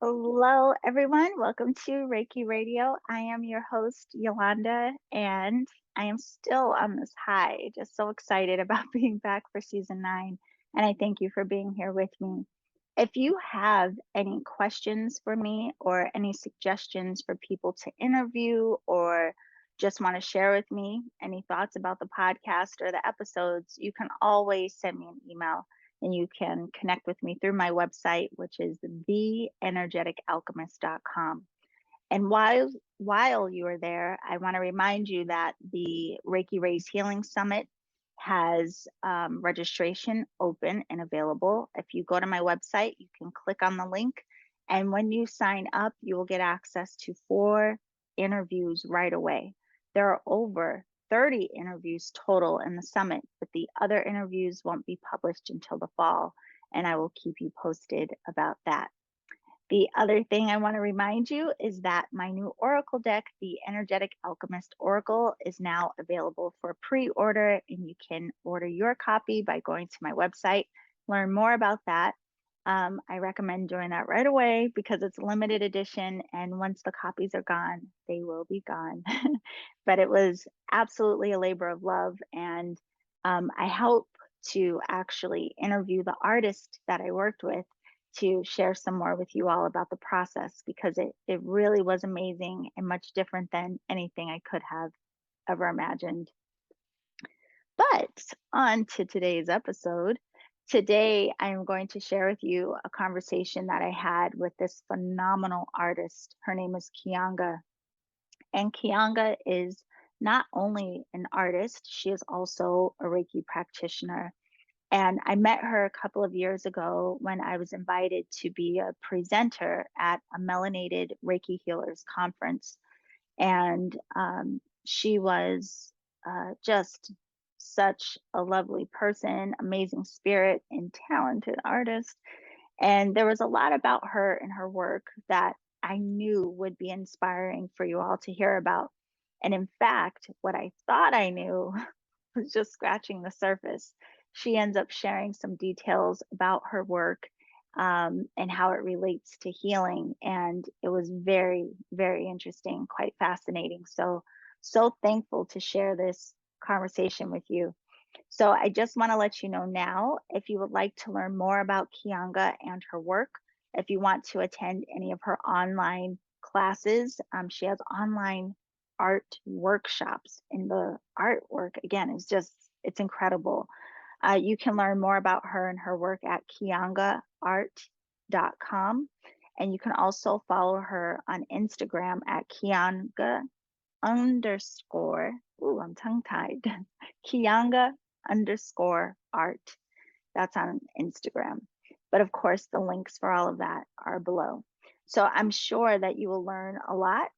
Hello, everyone. Welcome to Reiki Radio. I am your host, Yolanda, and I am still on this high. Just so excited about being back for season 9. And I thank you for being here with me. If you have any questions for me or any suggestions for people to interview or just want to share with me any thoughts about the podcast or the episodes, you can always send me an email and you can connect with me through my website, which is theenergeticalchemist.com. And while you are there, I want to remind you that the Reiki Raise Healing Summit has registration open and available. If you go to my website, you can click on the link, and when you sign up, you will get access to 4 interviews right away. There are over 30 interviews total in the summit, but the other interviews won't be published until the fall, and I will keep you posted about that. The other thing I want to remind you is that my new Oracle deck, the Energetic Alchemist Oracle, is now available for pre order, and you can order your copy by going to my website, learn more about that. I recommend doing that right away because it's limited edition, and once the copies are gone, they will be gone. But it was absolutely a labor of love, and I hope to actually interview the artist that I worked with to share some more with you all about the process because it really was amazing and much different than anything I could have ever imagined. But on to today's episode. Today, I'm going to share with you a conversation that I had with this phenomenal artist. Her name is Kianga. And Kianga is not only an artist, she is also a Reiki practitioner. And I met her a couple of years ago when I was invited to be a presenter at a Melanated Reiki Healers Conference. And she was just such a lovely person, amazing spirit, and talented artist. And there was a lot about her and her work that I knew would be inspiring for you all to hear about. And in fact, what I thought I knew was just scratching the surface. She ends up sharing some details about her work and how it relates to healing. And it was very, very interesting, quite fascinating. So thankful to share this conversation with you. So I just want to let you know now if you would like to learn more about Kianga and her work, if you want to attend any of her online classes, she has online art workshops, and the artwork again is just it's incredible. You can learn more about her and her work at kiangaart.com, and you can also follow her on Instagram at Kianga underscore, ooh, I'm tongue tied, Kianga underscore art. That's on Instagram. But of course, the links for all of that are below. So I'm sure that you will learn a lot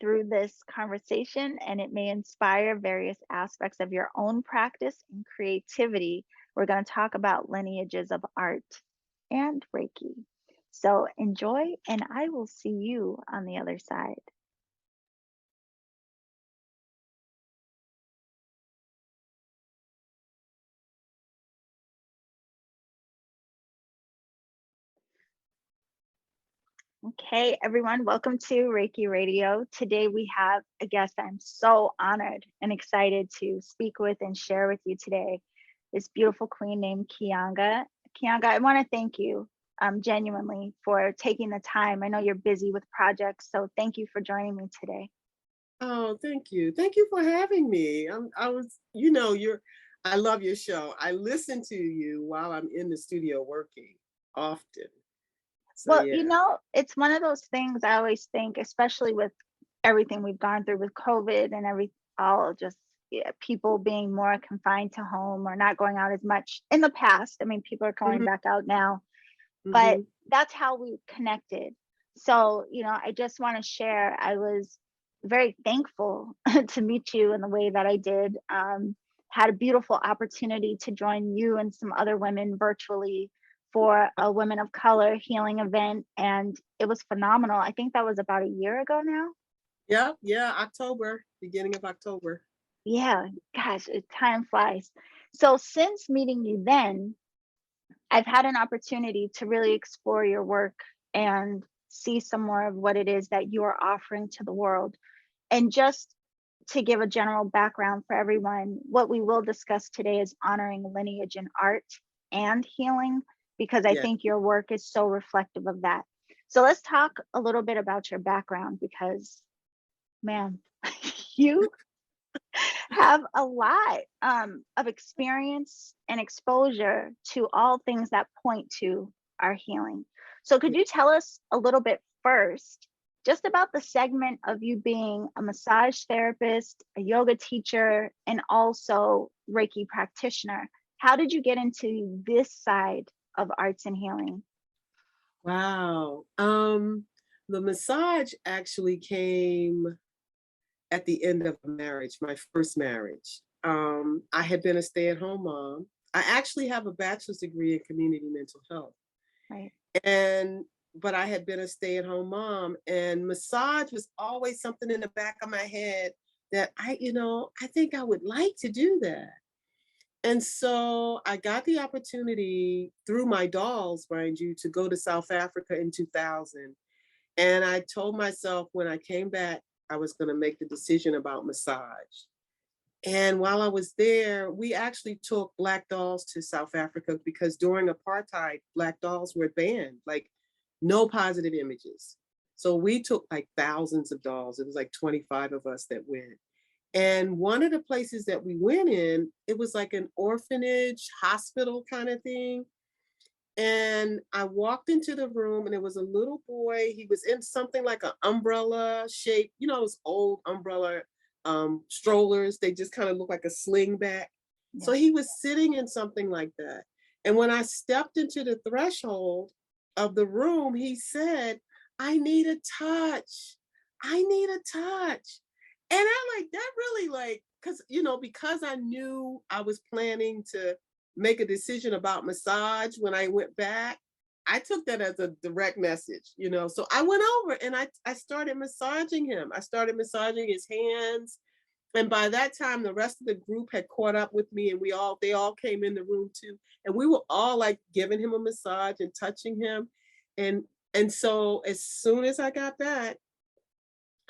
through this conversation, and it may inspire various aspects of your own practice and creativity. We're going to talk about lineages of art and Reiki. So enjoy, and I will see you on the other side. Okay, everyone, welcome to Reiki Radio. Today we have a guest I'm so honored and excited to speak with and share with you today. This beautiful queen named Kianga. Kianga, I want to thank you genuinely for taking the time. I know you're busy with projects, so thank you for joining me today. Oh, thank you. Thank you for having me. I was, I love your show. I listen to you while I'm in the studio working often. So Well, yeah. it's one of those things I always think, especially with everything we've gone through with COVID and all just people being more confined to home or not going out as much in the past. I mean, people are going Hmm. back out now, but Hmm. that's how we connected. So, I just want to share, I was very thankful to meet you in the way that I did. Had a beautiful opportunity to join you and some other women virtually for a women of color healing event, and it was phenomenal. I think that was about a year ago now. Yeah, yeah, October, beginning of October. Yeah, gosh, time flies. So since meeting you then, I've had an opportunity to really explore your work and see some more of what it is that you are offering to the world. And just to give a general background for everyone, what we will discuss today is honoring lineage in art and healing, because I Yeah. think your work is so reflective of that. So let's talk a little bit about your background, because man, you have a lot of experience and exposure to all things that point to our healing. So, could you tell us a little bit first, just about the segment of you being a massage therapist, a yoga teacher, and also Reiki practitioner? How did you get into this side of arts and healing? Wow. The massage actually came at the end of marriage, my first marriage. I had been a stay-at-home mom. I actually have a bachelor's degree in community mental health. Right. And but I had been a stay-at-home mom, and massage was always something in the back of my head that I think I would like to do that. And so I got the opportunity through my dolls, mind you, to go to South Africa in 2000. And I told myself when I came back, I was going to make the decision about massage. And while I was there, we actually took Black dolls to South Africa because during apartheid, Black dolls were banned, like no positive images. So we took like thousands of dolls. It was like 25 of us that went. And one of the places that we went in, it was like an orphanage hospital kind of thing. And I walked into the room and it was a little boy. He was in something like an umbrella shape, those old umbrella strollers. They just kind of look like a sling back. So Yeah. he was sitting in something like that. And when I stepped into the threshold of the room, he said, I need a touch. I need a touch. And I like that really because I knew I was planning to make a decision about massage when I went back, I took that as a direct message. So I went over and I started massaging him. I started massaging his hands. And by that time, the rest of the group had caught up with me and they all came in the room too. And we were all like giving him a massage and touching him. And and so as soon as I got back,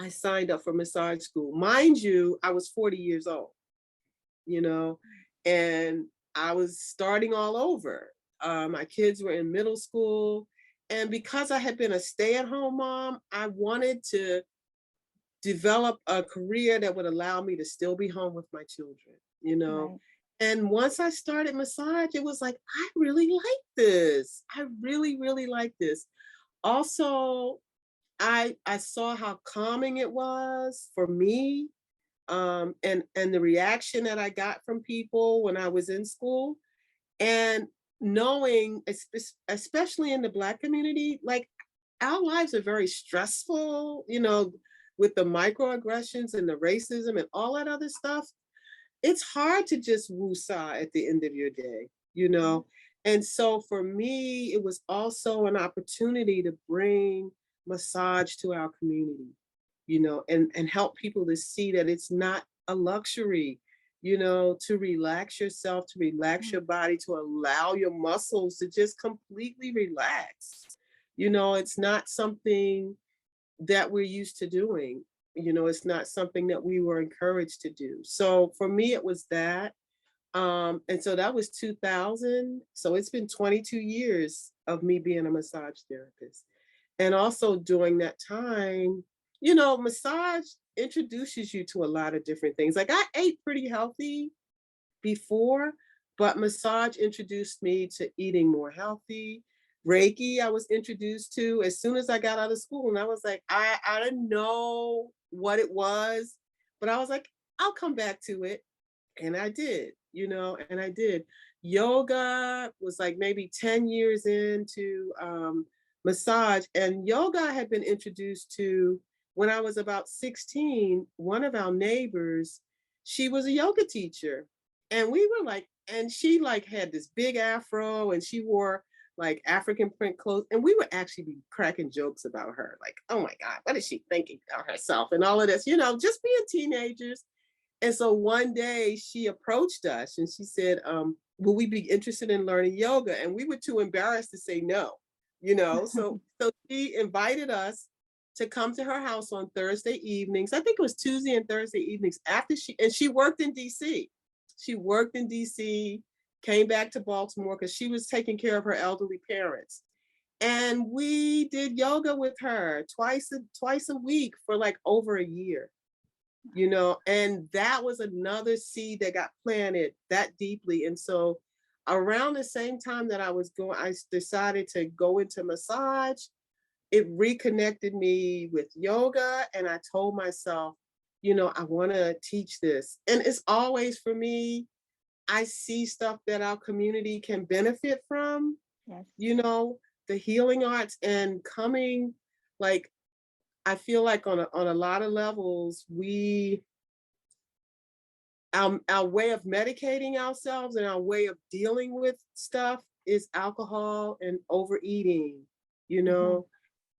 I signed up for massage school. Mind you, I was 40 years old, you know, and I was starting all over. My kids were in middle school. And because I had been a stay at home mom, I wanted to develop a career that would allow me to still be home with my children. Right. And once I started massage, it was like, I really like this. I really, really like this. Also, I saw how calming it was for me, and the reaction that I got from people when I was in school, and knowing, especially in the Black community, like our lives are very stressful, with the microaggressions and the racism and all that other stuff. It's hard to just woosah at the end of your day. And so for me, it was also an opportunity to bring massage to our community, and help people to see that it's not a luxury, to relax yourself, to relax Mm. your body, to allow your muscles to just completely relax. It's not something that we're used to doing. It's not something that we were encouraged to do. So for me, it was that. And so that was 2000. So it's been 22 years of me being a massage therapist. And also during that time, massage introduces you to a lot of different things. Like I ate pretty healthy before, but massage introduced me to eating more healthy. Reiki, I was introduced to as soon as I got out of school. And I was like, I didn't know what it was, but I was like, I'll come back to it. And I did, and I did. Yoga was like maybe 10 years into massage. And yoga I had been introduced to when I was about 16. One of our neighbors, she was a yoga teacher. And we were like, and she like had this big afro and she wore like African print clothes. And we would actually be cracking jokes about her. Like, oh my God, what is she thinking about herself and all of this, just being teenagers. And so one day she approached us and she said, will we be interested in learning yoga? And we were too embarrassed to say no. So she invited us to come to her house on Thursday evenings. I think it was Tuesday and Thursday evenings after she worked in DC. She worked in DC, came back to Baltimore because she was taking care of her elderly parents. And we did yoga with her twice a week for like over a year, and that was another seed that got planted that deeply. And so around the same time that I decided to go into massage, it reconnected me with yoga. And I told myself, I want to teach this. And it's always for me, I see stuff that our community can benefit from, Yes. the healing arts and coming, like, I feel like on a lot of levels, our way of medicating ourselves and our way of dealing with stuff is alcohol and overeating, you Mm-hmm. know?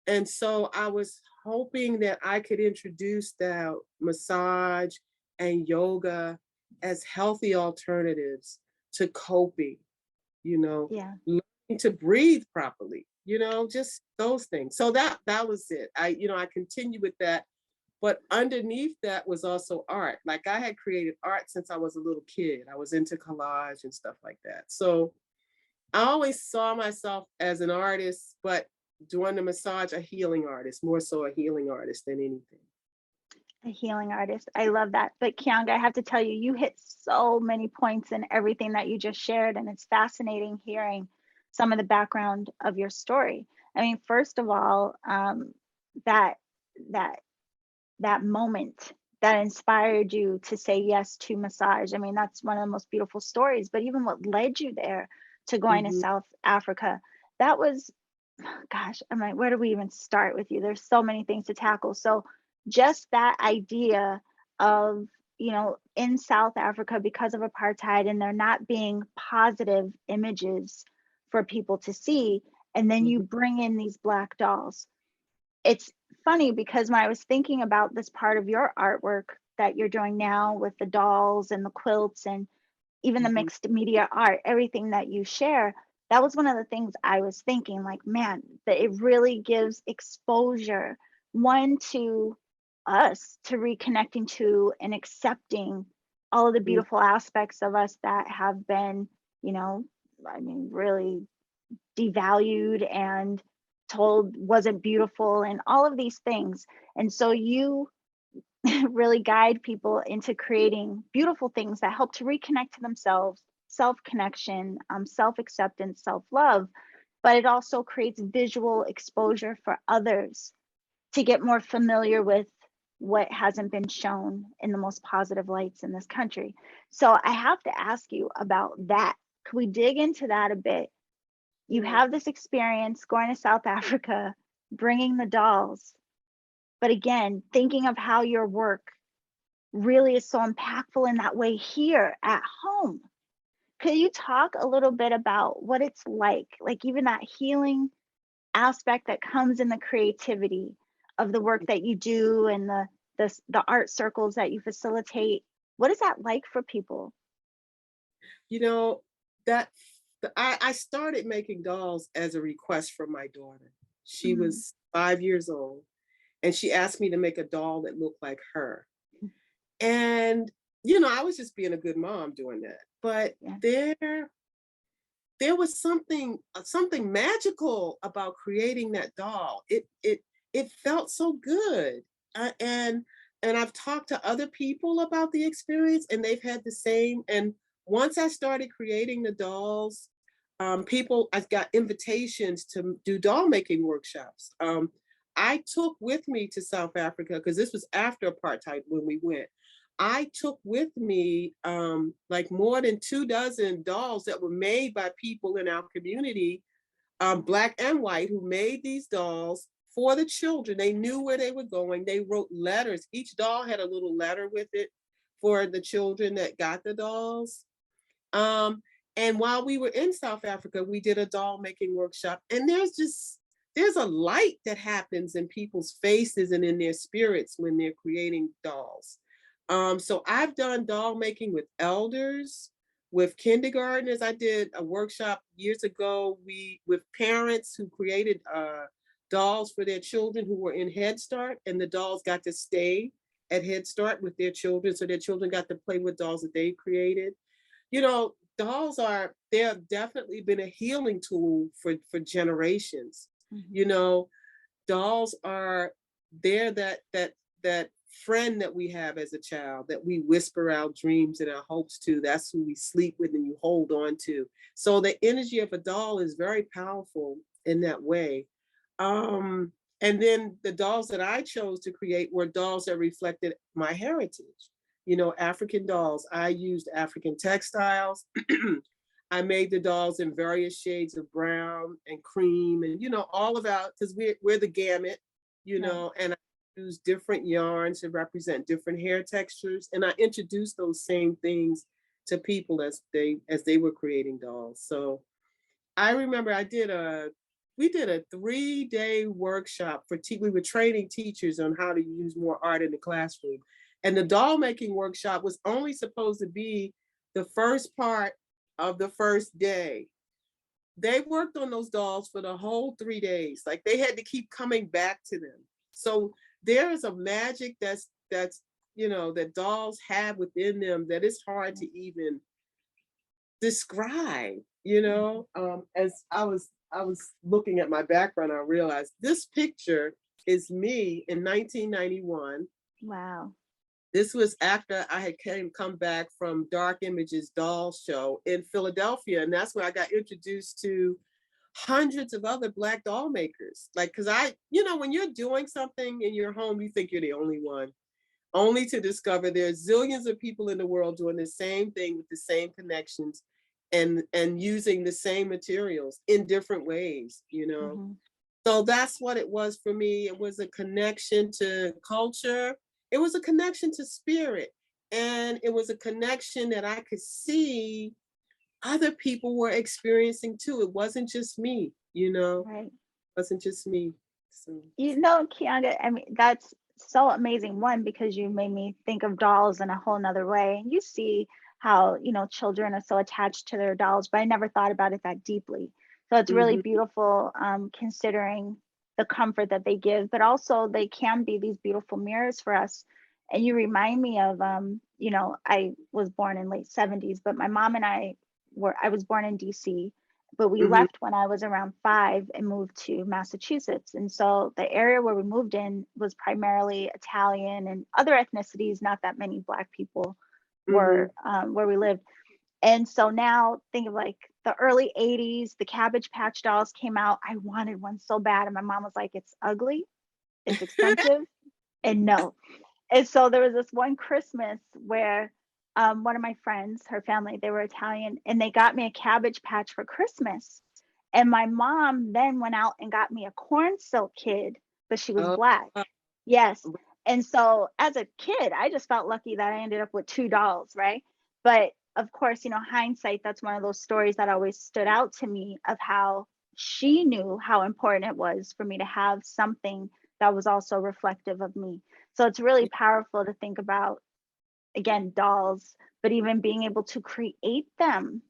And so I was hoping that I could introduce that massage and yoga as healthy alternatives to coping, Yeah. learning to breathe properly, just those things. So that was it. I continue with that. But underneath that was also art. Like I had created art since I was a little kid. I was into collage and stuff like that. So I always saw myself as an artist, but during the massage, a healing artist, more so a healing artist than anything. A healing artist. I love that. But Kianga, I have to tell you, you hit so many points in everything that you just shared, and it's fascinating hearing some of the background of your story. I mean, first of all, that that that moment that inspired you to say yes to massage. I mean, that's one of the most beautiful stories. But even what led you there to going to Mhm, South Africa, that was, gosh, I'm like, where do we even start with you? There's so many things to tackle. So just that idea of, in South Africa, because of apartheid and there not being positive images for people to see, and then you mhm, bring in these black dolls. It's funny because when I was thinking about this part of your artwork that you're doing now with the dolls and the quilts and even the mhm, mixed media art, everything that you share, that was one of the things I was thinking, like, man, that it really gives exposure, one, to us, to reconnecting to and accepting all of the mhm. beautiful aspects of us that have been, I mean, really devalued and told wasn't beautiful and all of these things. And so you really guide people into creating beautiful things that help to reconnect to themselves, self connection, self acceptance, self love. But it also creates visual exposure for others to get more familiar with what hasn't been shown in the most positive lights in this country. So I have to ask you about that. Could we dig into that a bit? You Yeah. have this experience going to South Africa, bringing the dolls, but again, thinking of how your work really is so impactful in that way here at home. Could you talk a little bit about what it's like even that healing aspect that comes in the creativity of the work that you do and the art circles that you facilitate? What is that like for people? You know, that I started making dolls as a request from my daughter. She Mm, was 5 years old and she asked me to make a doll that looked like her. And, I was just being a good mom doing that. But yeah, there was something magical about creating that doll. It felt so good. And I've talked to other people about the experience and they've had the same. And once I started creating the dolls, I got invitations to do doll making workshops. I took with me to South Africa because this was after apartheid when we went. I took with me like more than 2 dozen dolls that were made by people in our community, Black and white, who made these dolls for the children. They knew where they were going. They wrote letters. Each doll had a little letter with it for the children that got the dolls. Um, and while we were in South Africa, we did a doll making workshop. And there's a light that happens in people's faces and in their spirits when they're creating dolls. So I've done doll making with elders, with kindergartners. I did a workshop years ago, with parents who created dolls for their children who were in Head Start, and the dolls got to stay at Head Start with their children, so their children got to play with dolls that they created. You know, dolls they have definitely been a healing tool for generations. Mhm. You know, dolls are they're that friend that we have as a child, that we whisper our dreams and our hopes to. That's who we sleep with and you hold on to. So the energy of a doll is very powerful in that way. um and then the dolls that I chose to create were dolls that reflected my heritage. You know, African dolls. I used African textiles. I made the dolls in various shades of brown and cream, and all about, because we're the gamut, Right. and I use different yarns to represent different hair textures, and I introduced those same things to people as they were creating dolls. So I remember we did a 3-day workshop we were training teachers on how to use more art in the classroom. And the doll making workshop was only supposed to be the first part of the first day. They worked on those dolls for the whole 3 days. Like, they had to keep coming back to them. So there is a magic that dolls have within them that is hard to even describe. As I was looking at my background, I realized this picture is me in 1991. Wow. This was after I had come back from Dark Images doll show in Philadelphia, and that's where I got introduced to hundreds of other Black doll makers. Like, because when you're doing something in your home, you think you're the only one, only to discover there's zillions of people in the world doing the same thing with the same connections, and using the same materials in different ways. Mhm. So that's what it was for me. It was a connection to culture. It was a connection to spirit. And it was a connection that I could see other people were experiencing too. It wasn't just me. Right. It wasn't just me. So Kianga, I mean, that's so amazing. One, because you made me think of dolls in a whole nother way. And you see how, children are so attached to their dolls, but I never thought about it that deeply. So it's really mhm, beautiful, considering the comfort that they give, but also they can be these beautiful mirrors for us. And you remind me of, I was born in late 70s, but my mom and I was born in DC, but we mhm, left when I was around 5 and moved to Massachusetts. And so the area where we moved in was primarily Italian and other ethnicities, not that many Black people were, mhm. where we lived. And so now think of like the early 80s, the Cabbage Patch dolls came out. I wanted one so bad. And my mom was like, it's ugly, it's expensive, and no. And so there was this one Christmas where one of my friends, her family, they were Italian, and they got me a Cabbage Patch for Christmas. And my mom then went out and got me a corn silk kid, but she was Oh, Black. Yes. And so as a kid, I just felt lucky that I ended up with 2 dolls, right? But of course, hindsight, that's one of those stories that always stood out to me of how she knew how important it was for me to have something that was also reflective of me. So it's really powerful to think about, again, dolls, but even being able to create them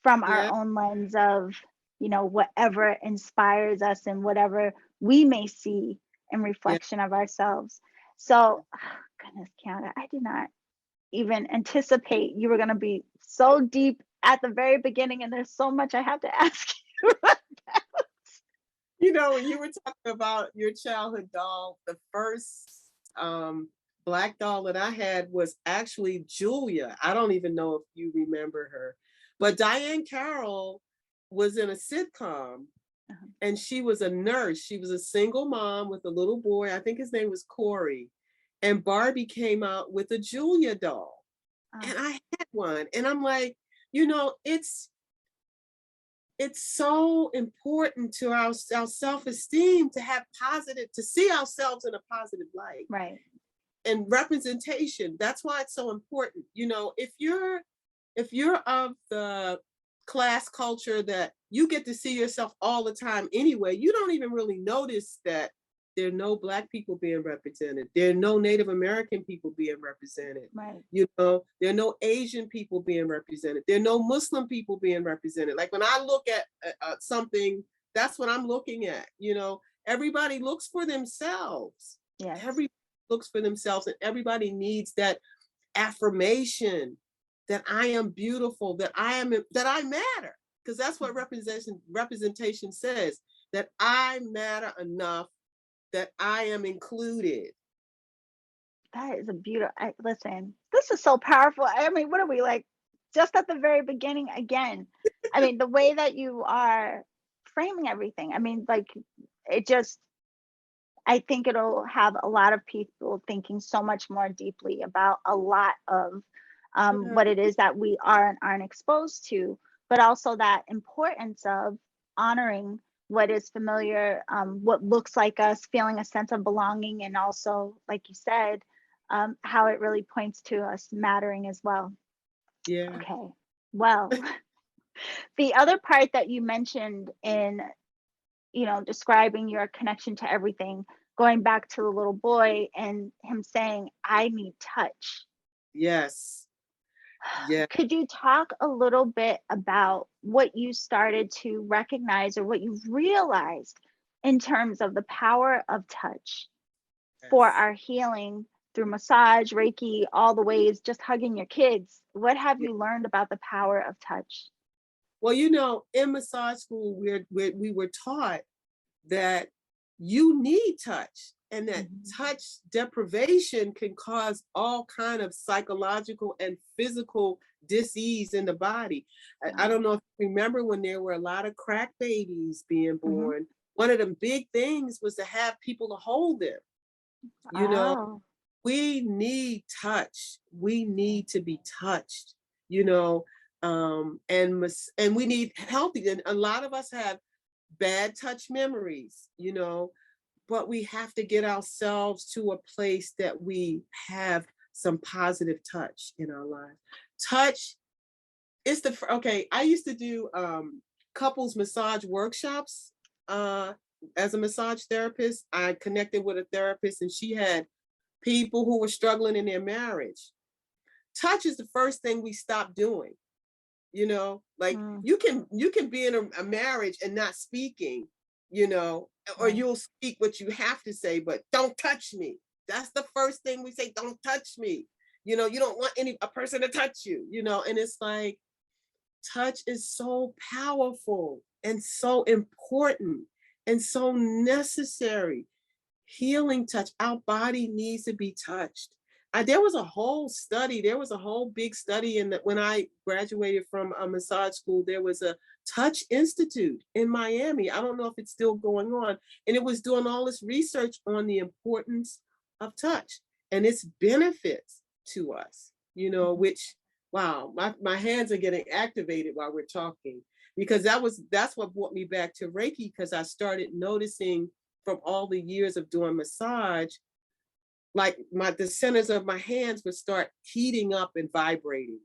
from our yeah, own lens of, whatever inspires us and whatever we may see in yeah. reflection of ourselves. So, goodness, Kiana, I did not even anticipate you were going to be so deep at the very beginning, and there's so much I have to ask you. When you were talking about your childhood doll, the first Black doll that I had was actually Julia. I don't even know if you remember her, but Diane Carroll was in a sitcom, Uh-huh. and she was a nurse. She was a single mom with a little boy. I think his name was Corey. And Barbie came out with a Julia doll. Ah, And I had one. And I'm like, you know, it's so important to our self-esteem to have to see ourselves in a positive light, right. and representation. That's why it's so important. If you're of the class culture that you get to see yourself all the time anyway, you don't even really notice that there are no Black people being represented. There are no Native American people being represented. Right. You know, there are no Asian people being represented. There are no Muslim people being represented. Like when I look at something, that's what I'm looking at. You know, everybody looks for themselves. Yes. Everybody looks for themselves, and everybody needs that affirmation that I am beautiful, that I matter. Because that's what representation says, that I matter enough, that I am included. That is a beautiful. Listen, this is so powerful. I mean, what are we like? Just at the very beginning again. I mean, the way that you are framing everything. I mean, like, it just. I think it'll have a lot of people thinking so much more deeply about a lot of Yeah. what it is that we are and aren't exposed to, but also that importance of honoring what is familiar, what looks like us, feeling a sense of belonging, and also, like you said, how it really points to us mattering as well. Yeah. Okay. Well, the other part that you mentioned in, describing your connection to everything, going back to the little boy and him saying, I need touch. Yes. Yeah. Could you talk a little bit about what you started to recognize or what you've realized in terms of the power of touch for Yes. our healing through massage, Reiki, all the ways, just hugging your kids? What have you learned about the power of touch? Well, you know, in massage school, we were taught that you need touch, and that Mhm. touch deprivation can cause all kind of psychological and physical disease in the body. I Wow. don't know if you remember when there were a lot of crack babies being Mhm. born. One of the big things was to have people to hold them. You know, Oh, we need touch. We need to be touched, you know, and we need healthy. And a lot of us have bad touch memories, you know, but we have to get ourselves to a place that we have some positive touch in our lives. Touch is okay. I used to do couples massage workshops as a massage therapist. I connected with a therapist, and she had people who were struggling in their marriage. Touch is the first thing we stop doing. You know, like mm, you can be in a marriage and not speaking, you know, or right. you'll speak what you have to say, but don't touch me. That's the first thing we say, don't touch me. You know, you don't want a person to touch you, you know, and it's like touch is so powerful and so important and so necessary. Healing touch, our body needs to be touched. There was a whole study, there was a whole big study in that when I graduated from a massage school, there was a touch institute in Miami. I don't know if it's still going on. And it was doing all this research on the importance of touch and its benefits to us, you know, Mhm. which, wow, my hands are getting activated while we're talking, because that's what brought me back to Reiki, because I started noticing from all the years of doing massage, like the centers of my hands would start heating up and vibrating,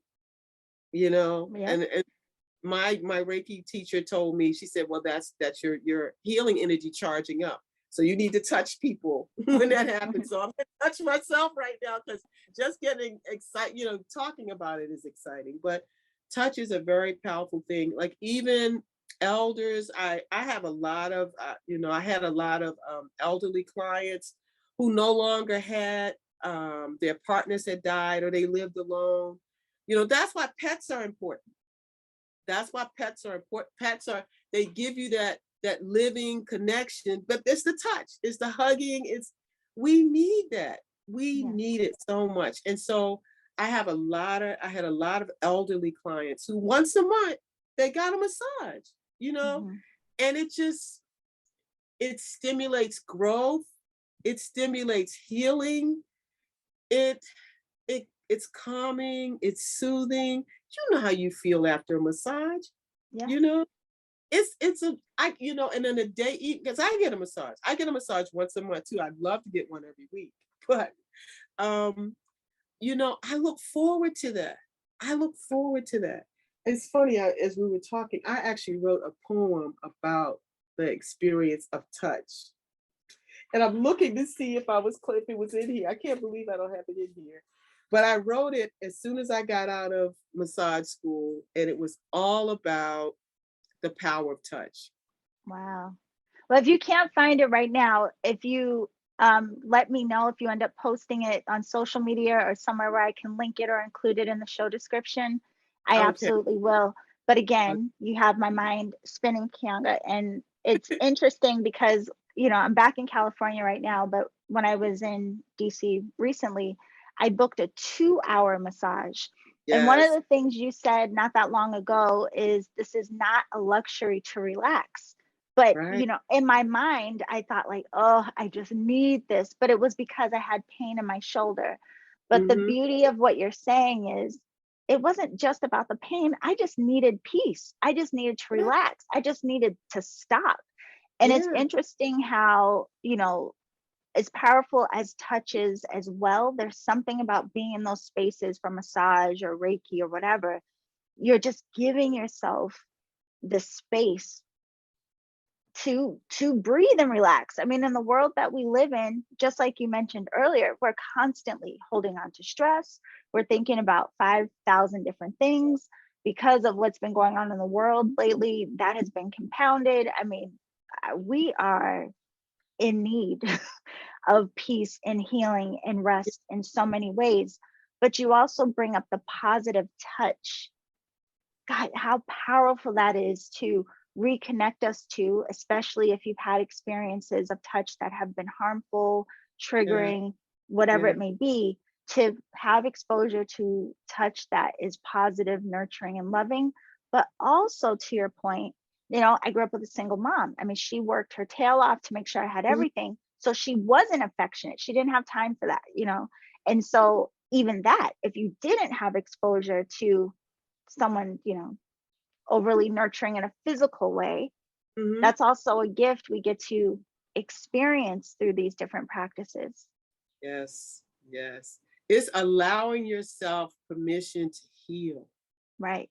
you know, Yeah. and my Reiki teacher told me, she said, well, that's your healing energy charging up. So you need to touch people when that happens. So I'm gonna touch myself right now, because just getting excited, you know, talking about it is exciting. But touch is a very powerful thing. Like even elders, I have a lot of you know, I had a lot of elderly clients who no longer had their partners had died or they lived alone. You know, that's why pets are important. That's why pets are important. Pets are, they give you that living connection, but it's the touch, it's the hugging, we need that. We Yes. need it so much. And so I had a lot of elderly clients who once a month they got a massage, you know, Mhm. and it stimulates growth, it stimulates healing, it it's calming, it's soothing. You know how you feel after a massage, Yeah. you know? It's a I you know, and then a day, because I get a massage. I get a massage once a month too. I'd love to get one every week. But um, you know, I look forward to that. I look forward to that. It's funny, as we were talking, I actually wrote a poem about the experience of touch. And I'm looking to see if if it was in here. I can't believe I don't have it in here. But I wrote it as soon as I got out of massage school, and it was all about the power of touch. Wow. Well, if you can't find it right now, if you let me know if you end up posting it on social media or somewhere where I can link it or include it in the show description, I Okay. absolutely will. But again, you have my mind spinning, Kianga, and it's interesting because I'm back in California right now, but when I was in DC recently, I booked a 2-hour massage. And one of Yes. the things you said not that long ago is this is not a luxury to relax. But, Right. in my mind, I thought like, oh, I just need this. But it was because I had pain in my shoulder. But the Mm-hmm. beauty of what you're saying is it wasn't just about the pain. I just needed peace. I just needed to Yeah. relax. I just needed to stop. And it's Yeah. interesting how, as powerful as touch is as well, there's something about being in those spaces for massage or Reiki or whatever. You're just giving yourself the space to breathe and relax. I mean, in the world that we live in, just like you mentioned earlier, we're constantly holding on to stress. We're thinking about 5,000 different things because of what's been going on in the world lately. That has been compounded. I mean, we are in need of peace and healing and rest in so many ways. But you also bring up the positive touch. God, how powerful that is to reconnect us to, especially if you've had experiences of touch that have been harmful, Yeah. triggering, whatever Yeah. it may be, to have exposure to touch that is positive, nurturing, and loving. But also, to your point, I grew up with a single mom. I mean, she worked her tail off to make sure I had Mhm. everything. So she wasn't affectionate. She didn't have time for that. And so, even that, if you didn't have exposure to someone, overly nurturing in a physical way, Mhm. that's also a gift we get to experience through these different practices. Yes. Yes. It's allowing yourself permission to heal, Right.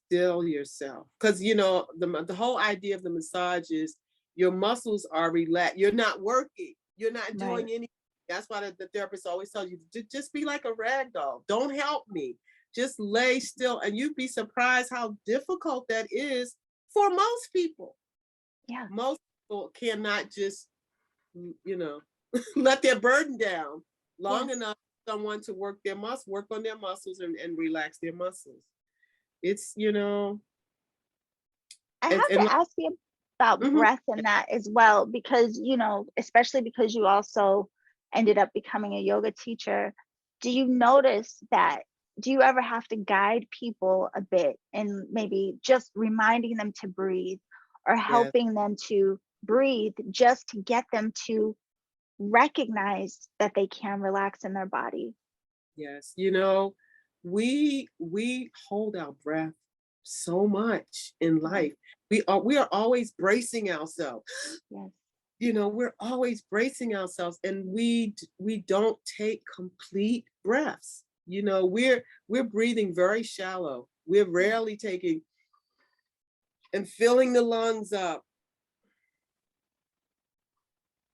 still yourself. Because the whole idea of the massage is your muscles are relaxed. You're not working. You're not Right. doing anything. That's why the therapist always tells you to just be like a rag doll. Don't help me. Just lay still. And you'd be surprised how difficult that is for most people. Yeah. Most people cannot just, you know, let their burden down long Yes. enough for someone to work on their muscles and relax their muscles. It's, I it's have and to like, ask you about mhm, breath in that as well, because, especially because you also ended up becoming a yoga teacher. Do you notice that? Do you ever have to guide people a bit and maybe just reminding them to breathe or yes, helping them to breathe just to get them to recognize that they can relax in their body? yes. We hold our breath so much in Yes. life. We are always bracing ourselves. Yes. We're always bracing ourselves, and we don't take complete breaths. We're breathing very shallow. We're Yes. rarely taking and filling the lungs up.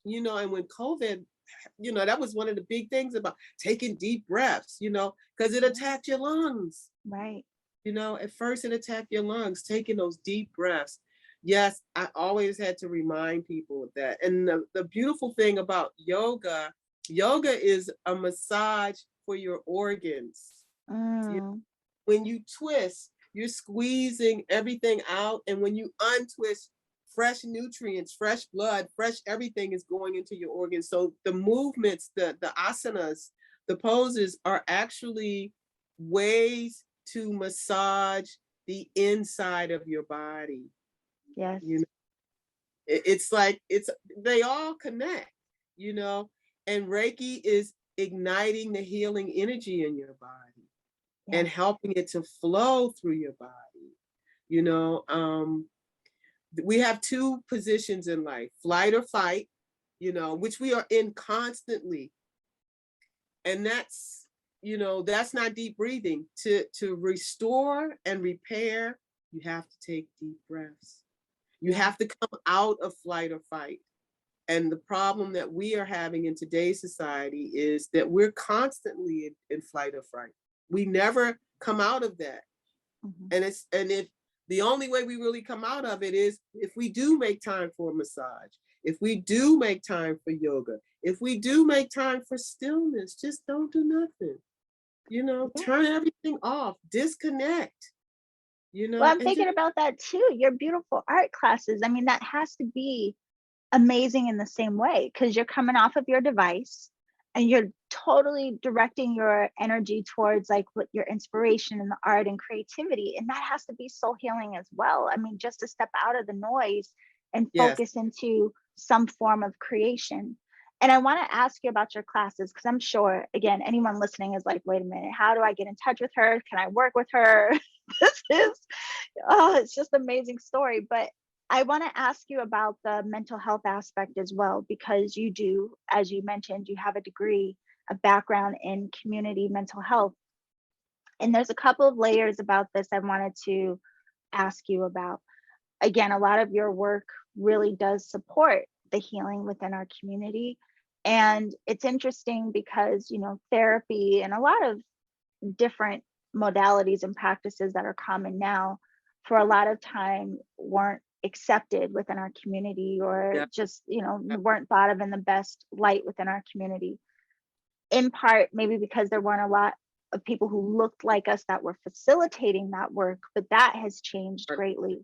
And when COVID, that was one of the big things about taking deep breaths, because it Yeah. attacked your lungs. Right. At first it attacked your lungs, taking those deep breaths. Yes, I always had to remind people of that. And the beautiful thing about yoga is a massage for your organs. You- Mm. When you twist, you're squeezing everything out. And when you untwist, fresh nutrients, fresh blood, fresh everything is going into your organs. So the movements, the asanas, the poses are actually ways to massage the inside of your body. Yes. You know, it's like they all connect, and Reiki is igniting the healing energy in your body and Yes. helping it to flow through your body. You know, we have two positions in life, flight or fight, which we are in constantly. And that's not deep breathing. To restore and repair, you have to take deep breaths. You Yeah. have to come out of flight or fight And the problem that we are having in today's society is that we're constantly in flight or fright. We never come out of that. Mhm. And if the only way we really come out of it is if we do make time for a massage, if we do make time for yoga, if we do make time for stillness, just don't do nothing. Yeah. Turn everything off, disconnect, Well, I'm and thinking just about that too. Your beautiful art classes. I mean, that has to be amazing in the same way because you're coming off of your device and you're totally directing your energy towards like what your inspiration and the art and creativity. And that has to be so healing as well. I mean, just to step out of the noise and yes, focus into some form of creation. And I want to ask you about your classes because I'm sure, again, anyone listening is like, wait a minute, how do I get in touch with her? Can I work with her? This is, oh, it's just an amazing story. But I want to ask you about the mental health aspect as well, because you do, as you mentioned, you have a degree, a background in community mental health. And there's a couple of layers about this I wanted to ask you about. Again, a lot of your work really does support the healing within our community. And it's interesting because, therapy and a lot of different modalities and practices that are common now for a lot of time weren't accepted within our community or yeah, just yeah, weren't thought of in the best light within our community, in part maybe because there weren't a lot of people who looked like us that were facilitating that work, but that has changed greatly.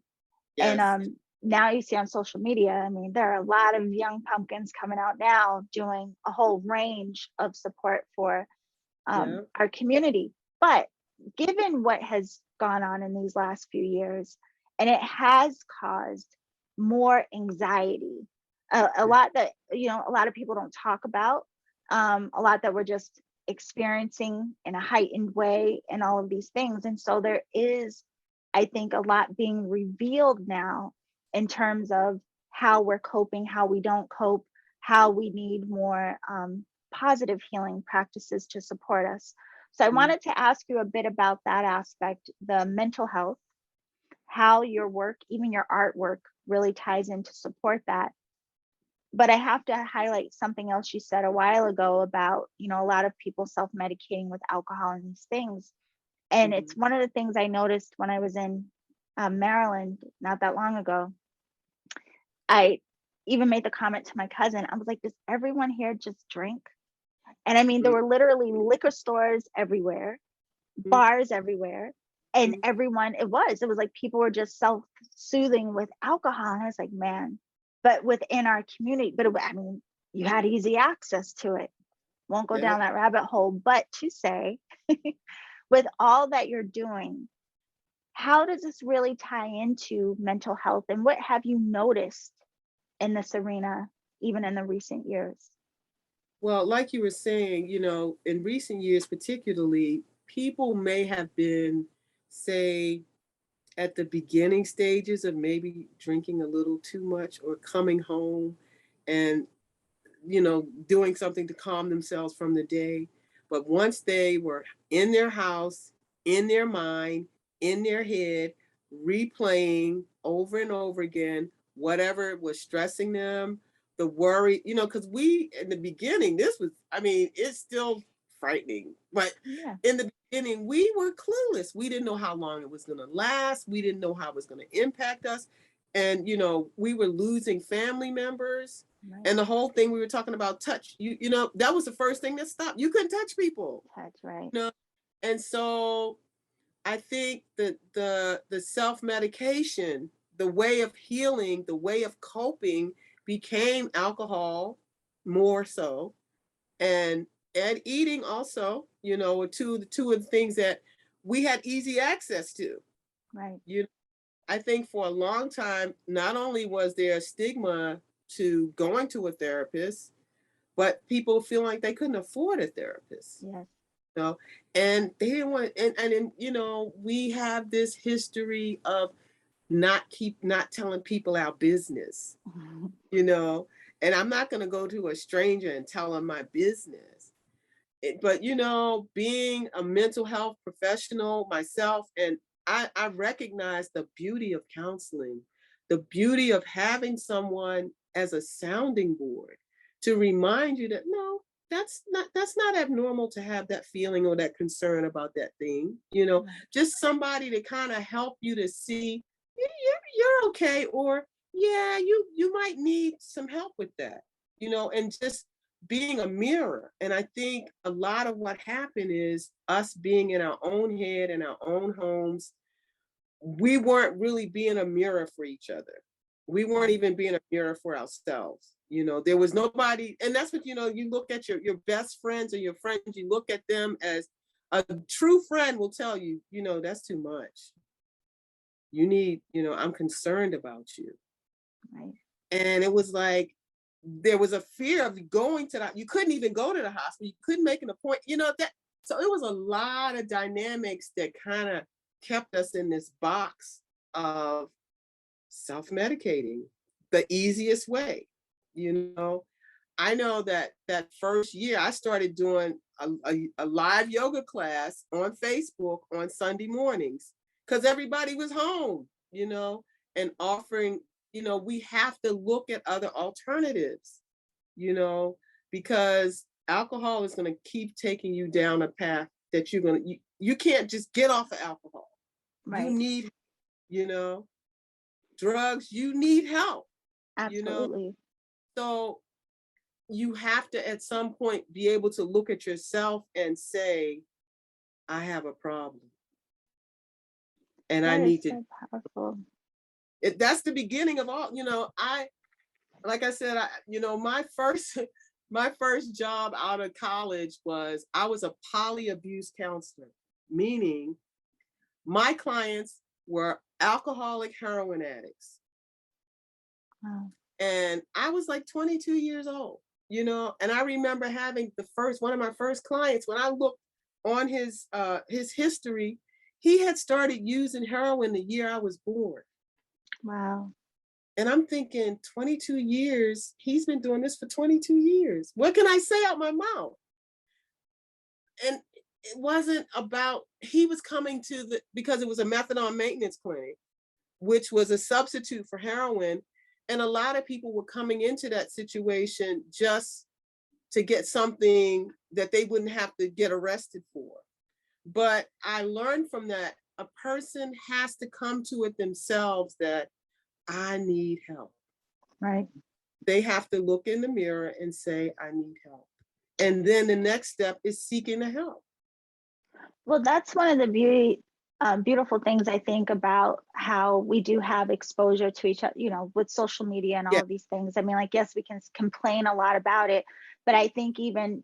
And yes, now you see on social media, I mean, there are a lot of young pumpkins coming out now doing a whole range of support for yeah, our community. But given what has gone on in these last few years, and it has caused more anxiety, a yeah, lot that, a lot of people don't talk about, a lot that we're just experiencing in a heightened way, and all of these things. And so there is, I think, a lot being revealed now in terms of how we're coping, how we don't cope, how we need more positive healing practices to support us. So I mm, wanted to ask you a bit about that aspect, the mental health, how your work, even your artwork, really ties in to support that. But I have to highlight something else you said a while ago about, a lot of people self-medicating with alcohol and these things. And it's mhm. one of the things I noticed when I was in Maryland not that long ago. I even made the comment to my cousin. I was like, does everyone here just drink? And I mean, there Mm, were literally liquor stores everywhere, mm, bars everywhere, and mm, it was like people were just self-soothing with alcohol. And I was like, man, but within our community, I mean, you had easy access to it. Won't go yeah. down that rabbit hole, but to say, with all that you're doing, how does this really tie into mental health? And what have you noticed in this arena, even in the recent years? Well, like you were saying, in recent years, particularly, people may have been, say, at the beginning stages of maybe drinking a little too much or coming home and, doing something to calm themselves from the day. But once they were in their house, in their mind, in their head, replaying over and over again whatever was stressing them, the worry, because we, in the beginning, this was, I mean, it's still frightening, but Yeah, in the beginning, we were clueless. We didn't know how long it was going to last. We didn't know how it was going to impact us. And, we were losing family members, right. and the whole thing we were talking about touch, that was the first thing that stopped. You couldn't touch people, That's right. you know. And so I think that the self-medication, the way of healing, the way of coping became alcohol more so, and eating also, were two of the things that we had easy access to. Right. You I think for a long time, not only was there a stigma to going to a therapist, but people feel like they couldn't afford a therapist, Yes. you know, and they didn't want, and we have this history of not telling people our business, you know, and I'm not going to go to a stranger and tell them my business. But being a mental health professional myself, and I recognize the beauty of counseling, the beauty of having someone as a sounding board to remind you that no, that's not abnormal to have that feeling or that concern about that thing. Just somebody to kind of help you to see you're okay, or yeah, you might need some help with that, and just being a mirror. And I think a lot of what happened is us being in our own head in our own homes. We weren't really being a mirror for each other. We weren't even being a mirror for ourselves. There was nobody, and that's what, you look at your best friends or your friends, you look at them as a true friend will tell you, that's too much. You need, I'm concerned about you. Right. And it was like, there was a fear of going to that. You couldn't even go to the hospital. You couldn't make an appointment, that. So it was a lot of dynamics that kind of kept us in this box of self-medicating the easiest way. I know that first year I started doing a live yoga class on Facebook on Sunday mornings because everybody was home, and offering, we have to look at other alternatives, because alcohol is going to keep taking you down a path that you can't just get off of alcohol. Right. You need, drugs, you need help. Absolutely. So you have to at some point be able to look at yourself and say, I have a problem. And that I need to. So powerful. That's the beginning of all, like I said, my first job out of college I was a poly abuse counselor, meaning my clients were alcoholic heroin addicts. Wow. And I was like 22 years old, and I remember having one of my first clients, when I looked on his history, he had started using heroin the year I was born. Wow. And I'm thinking, 22 years, he's been doing this for 22 years. What can I say out my mouth? And it wasn't about, he was coming because it was a methadone maintenance clinic, which was a substitute for heroin. And a lot of people were coming into that situation just to get something that they wouldn't have to get arrested for. But I learned from that, a person has to come to it themselves that I need help. Right. They have to look in the mirror and say, I need help. And then the next step is seeking the help. Well, that's one of the beautiful things I think about how we do have exposure to each other, with social media and all of these things. I mean, like, yes, we can complain a lot about it, but I think even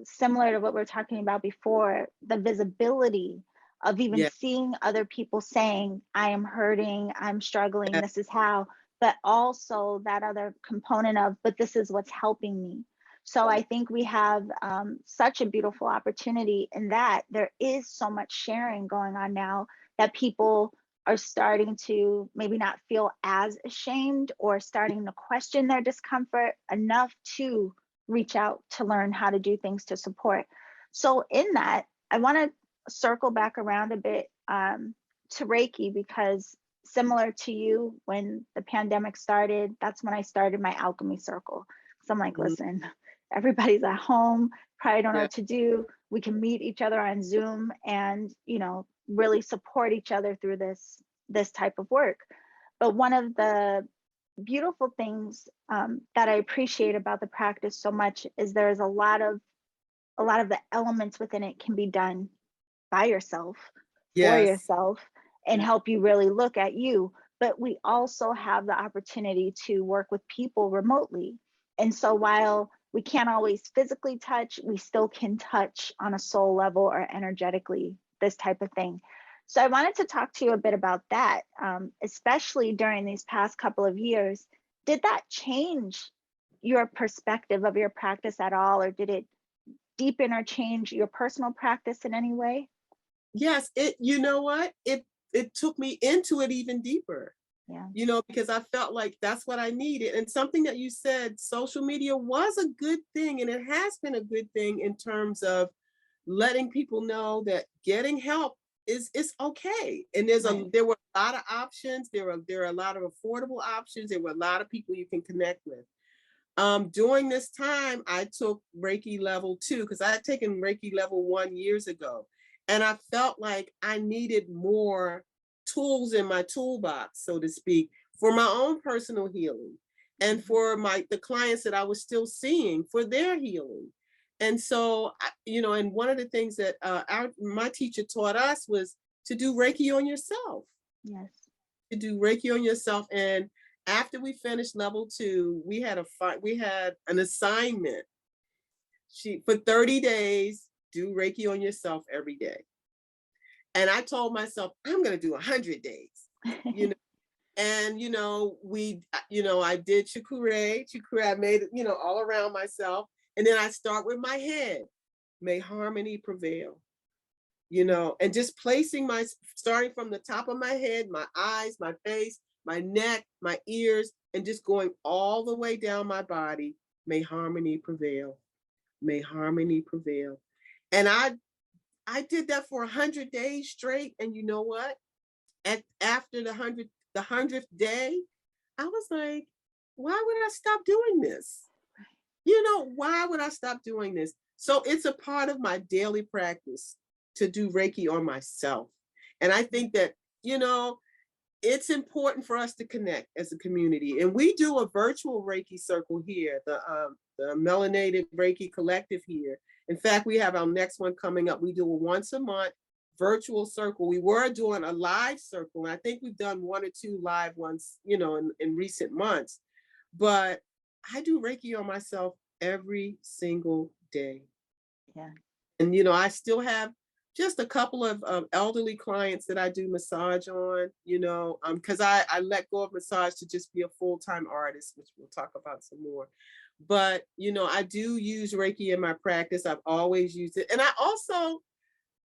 similar to what we were talking about before, the visibility of even seeing other people saying, I am hurting, I'm struggling, this is how, but also that other component of, but this is what's helping me. So I think we have such a beautiful opportunity in that there is so much sharing going on now that people are starting to maybe not feel as ashamed or starting to question their discomfort enough to reach out to learn how to do things to support. So in that, I want to circle back around a bit to Reiki, because similar to you, when the pandemic started, that's when I started my alchemy circle. So I'm like, listen, everybody's at home, probably don't know what to do. We can meet each other on Zoom and, really support each other through this type of work. But one of the beautiful things that I appreciate about the practice so much is there's a lot of the elements within it can be done by yourself, for yourself, and help you really look at you. But we also have the opportunity to work with people remotely. And so while we can't always physically touch, we still can touch on a soul level or energetically, this type of thing. So I wanted to talk to you a bit about that, especially during these past couple of years. Did that change your perspective of your practice at all, or did it deepen or change your personal practice in any way? Yes, you know what? It took me into it even deeper. Yeah. Because I felt like that's what I needed. And something that you said, social media was a good thing, and it has been a good thing in terms of letting people know that getting help it's okay. And Right. there were a lot of options. There are a lot of affordable options. There were a lot of people you can connect with. During this time, I took Reiki level 2 because I had taken Reiki level 1 years ago. And I felt like I needed more tools in my toolbox, so to speak, for my own personal healing and Mhm. for the clients that I was still seeing for their healing. And so, and one of the things that my teacher taught us was to do Reiki on yourself, Yes. to do Reiki on yourself. And after we finished level 2, we had an assignment. For 30 days, do Reiki on yourself every day. And I told myself, I'm going to do 100 days, you know. And I did chikure. I made it, all around myself. And then I start with my head. May harmony prevail. And just starting from the top of my head, my eyes, my face, my neck, my ears, and just going all the way down my body. May harmony prevail. May harmony prevail. And I did that for 100 days straight. And you know what? After the 100th day, I was like, why would I stop doing this? Why would I stop doing this? So it's a part of my daily practice to do Reiki on myself. And I think that, it's important for us to connect as a community. And we do a virtual Reiki circle here, the Melanated Reiki Collective here. In fact, we have our next one coming up. We do a once a month virtual circle. We were doing a live circle, and I think we've done 1 or 2 live ones, in recent months. But I do Reiki on myself every single day. Yeah. And, I still have just a couple of elderly clients that I do massage on, because I let go of massage to just be a full-time artist, which we'll talk about some more. But, I do use Reiki in my practice. I've always used it. And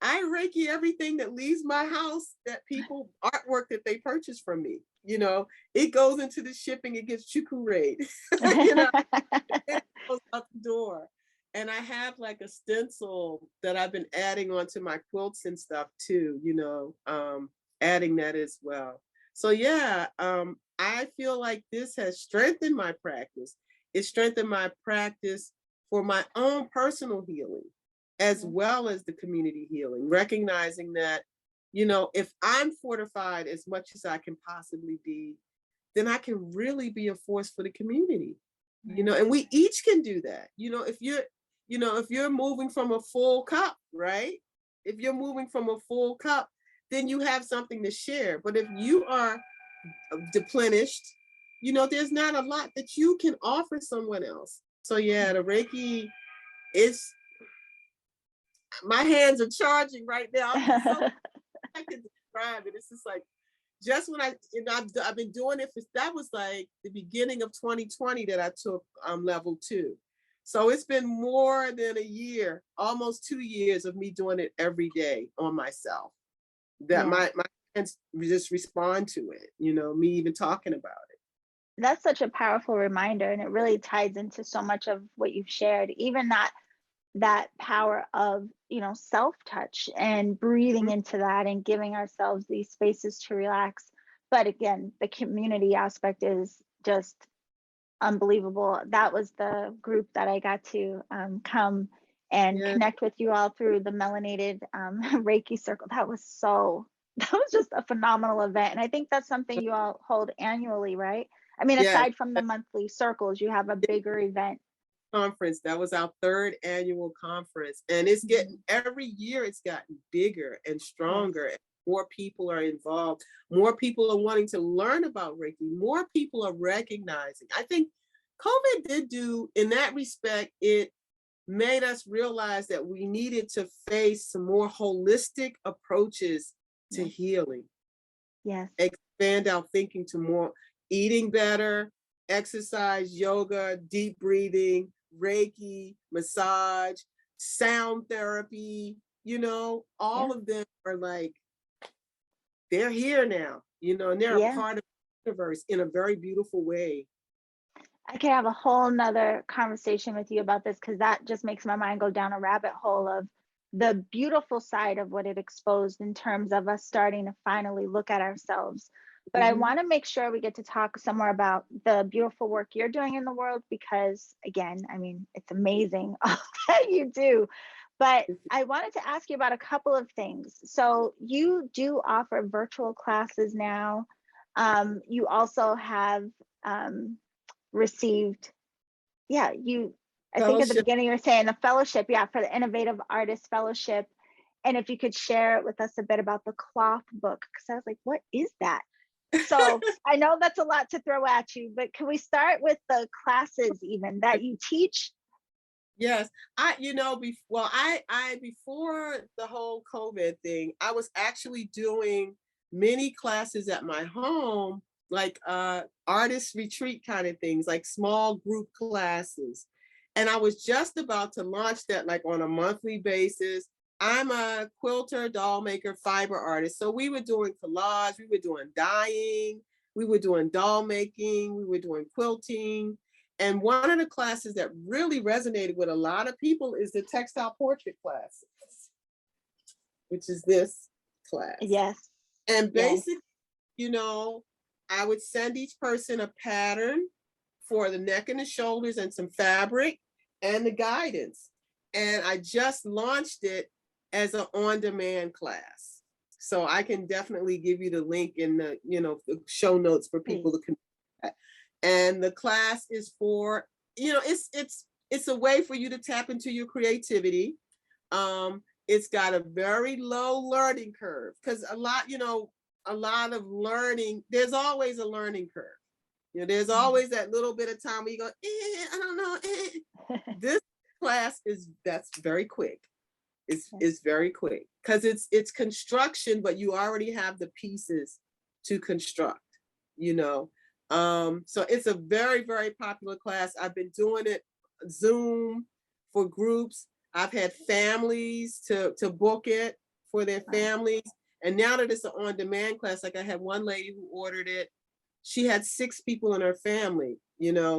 I Reiki everything that leaves my house, artwork that they purchase from me. It goes into the shipping, it gets chukurayed. It goes out the door. And I have like a stencil that I've been adding onto my quilts and stuff too, adding that as well. So yeah, I feel like this has strengthened my practice. It strengthened my practice for my own personal healing, as Yeah. well as the community healing, recognizing that, if I'm fortified as much as I can possibly be, then I can really be a force for the community. Right. And we each can do that. If you're moving from a full cup, right? If you're moving from a full cup, then you have something to share. But if you are deplenished, there's not a lot that you can offer someone else. So yeah, the Reiki is, my hands are charging right now. I'm just so I can describe it. It's just like, just when I've been doing it that was like the beginning of 2020 that I took level 2. So it's been more than a year, almost 2 years of me doing it every day on myself. That Yeah. my hands just respond to it, me even talking about it. That's such a powerful reminder, and it really ties into so much of what you've shared, even that power of, self touch and breathing Mhm. into that and giving ourselves these spaces to relax. But again, the community aspect is just unbelievable. That was the group that I got to come and Yeah, connect with you all through the melanated Reiki circle. That was just a phenomenal event. And I think that's something you all hold annually, right? I mean, yeah. aside from the monthly circles, you have a bigger event. Conference. That was our 3rd annual conference. And it's Mhm. getting, every year it's gotten bigger and Yes. stronger. And more people are involved. More people are wanting to learn about Reiki. More people are recognizing. I think COVID did do, in that respect, it made us realize that we needed to face some more holistic approaches to Yes. healing, Yes. expand our thinking to more eating better, exercise, yoga, deep breathing, Reiki, massage, sound therapy, all Yeah. of them are like, they're here now, and they're a Yeah. part of the universe in a very beautiful way. I could have a whole nother conversation with you about this because that just makes my mind go down a rabbit hole of the beautiful side of what it exposed in terms of us starting to finally look at ourselves. But I Mhm. want to make sure we get to talk some more about the beautiful work you're doing in the world, because again, I mean, it's amazing all that you do. But I wanted to ask you about a couple of things. So you do offer virtual classes now. You also have um, received, yeah, I think at the Fellowship. beginning you were saying the fellowship, yeah, for the Innovative Artist Fellowship. And if you could share with us a bit about the cloth book, because I was like, what is that? So I know that's a lot to throw at you, but can we start with the classes even that you teach? Yes, well, I before the whole COVID thing, I was actually doing mini classes at my home, like artist retreat kind of things, like small group classes. And I was just about to launch that like on a monthly basis. I'm a quilter, doll maker, fiber artist. So we were doing collage, we were doing dyeing, we were doing doll making, we were doing quilting. And one of the classes that really resonated with a lot of people is the textile portrait class, which is this class. Yes, And yes. basically, you know, I would send each person a pattern for the neck and the shoulders and some fabric and the guidance. And I just launched it as an on-demand class. So I can definitely give you the link in the show notes for people Please. to connect. And the class is for, it's a way for you to tap into your creativity. It's got a very low learning curve because a lot of learning, there's always a learning curve. There's always that little bit of time where you go, I don't know. This class that's very quick. It's very quick because it's construction, but you already have the pieces to construct, you know. So it's a very, very popular class. I've been doing it Zoom for groups. I've had families to book it for their Wow. families. And now that it's an on-demand class, like I had one lady who ordered it. She had 6 people in her family,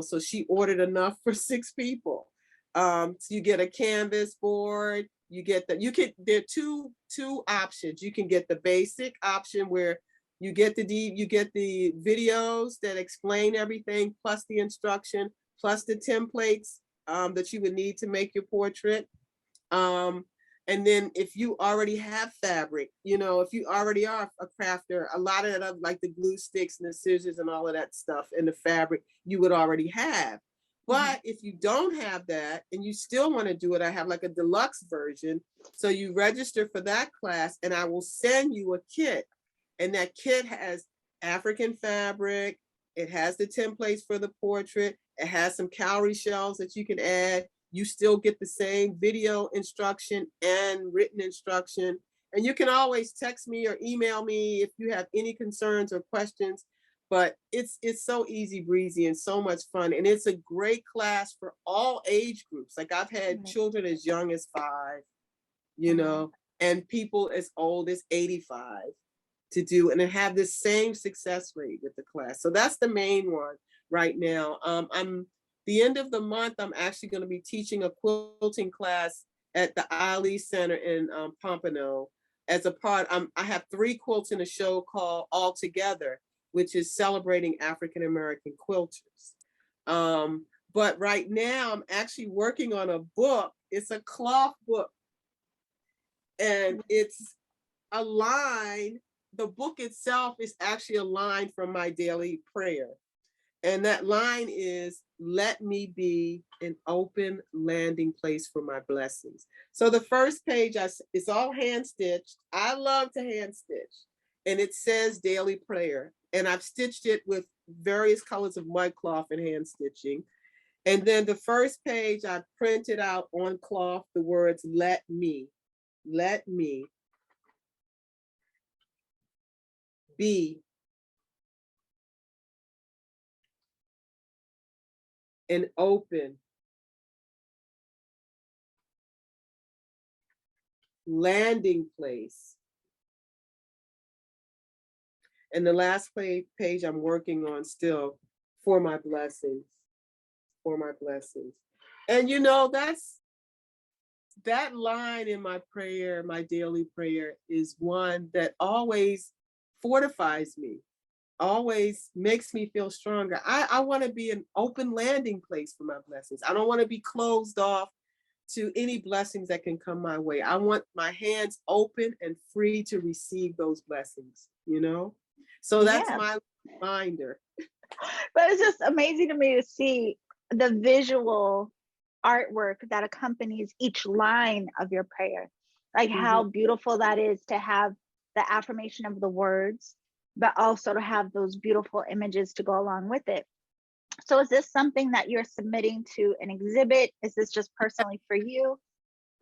so she ordered enough for 6 people. So you get a canvas board, there are two options. You can get the basic option where you get the videos that explain everything, plus the instruction, plus the templates that you would need to make your portrait. And then if you already have fabric, if you already are a crafter, a lot of that, like the glue sticks and the scissors and all of that stuff and the fabric, you would already have. But if you don't have that and you still want to do it, I have like a deluxe version. So you register for that class and I will send you a kit. And that kit has African fabric. It has the templates for the portrait. It has some cowrie shells that you can add. You still get the same video instruction and written instruction. And you can always text me or email me if you have any concerns or questions. But it's so easy breezy and so much fun. And it's a great class for all age groups. Like I've had Right. children as young as 5, Wow. and people as old as 85 to do and have the same success rate with the class. So that's the main one right now. I'm the end of the month, I'm actually going to be teaching a quilting class at the Ali Center in Pompano as a part. I have 3 quilts in a show called All Together, which is celebrating African American quilters. But right now, I'm actually working on a book. It's a cloth book, and it's a line. The book itself is actually a line from my daily prayer. And that line is, let me be an open landing place for my blessings. So the first page, it's all hand stitched. I love to hand stitch. And it says daily prayer. And I've stitched it with various colors of mud cloth and hand stitching. And then the first page, I printed out on cloth the words, let me be an open landing place. And the last page I'm working on still, for my blessings, for my blessings. And that's that line in my prayer, my daily prayer, is one that always fortifies me, always makes me feel stronger. I want to be an open landing place for my blessings. I don't want to be closed off to any blessings that can come my way. I want my hands open and free to receive those blessings, you know? So that's Yeah, my reminder. but it's just amazing to me to see the visual artwork that accompanies each line of your prayer. Like Mhm. how beautiful that is to have the affirmation of the words, but also to have those beautiful images to go along with it. So is this something that you're submitting to an exhibit? Is this just personally for you?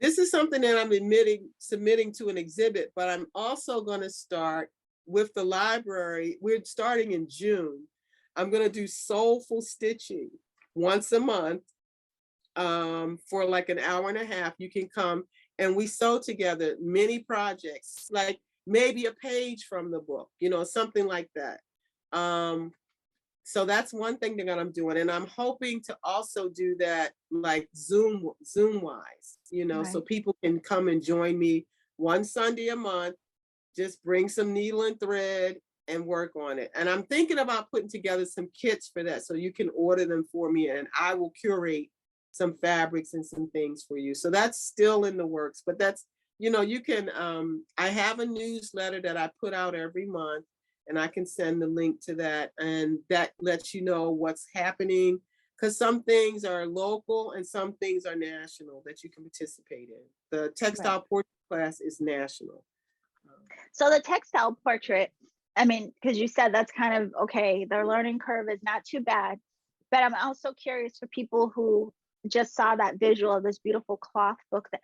This is something that I'm submitting to an exhibit, but I'm also going to start with the library. We're starting in June. I'm going to do soulful stitching once a month, for like an hour and a half. You can come and we sew together many projects, like maybe a page from the book, you know, something like that. Um, so that's one thing that I'm doing, and I'm hoping to also do that like Zoom wise, you know, so Right, people can come and join me one Sunday a month. Just bring some needle and thread and work on it. And I'm thinking about putting together some kits for that, so you can order them for me, and I will curate some fabrics and some things for you. So that's still in the works, but that's, you know, you can, I have a newsletter that I put out every month, and I can send the link to that, and that lets you know what's happening, because some things are local and some things are national that you can participate in. The right. textile portrait class is national. So the textile portrait, I mean, because you said that's kind of okay, their learning curve is not too bad. But I'm also curious for people who just saw that visual of this beautiful cloth book that,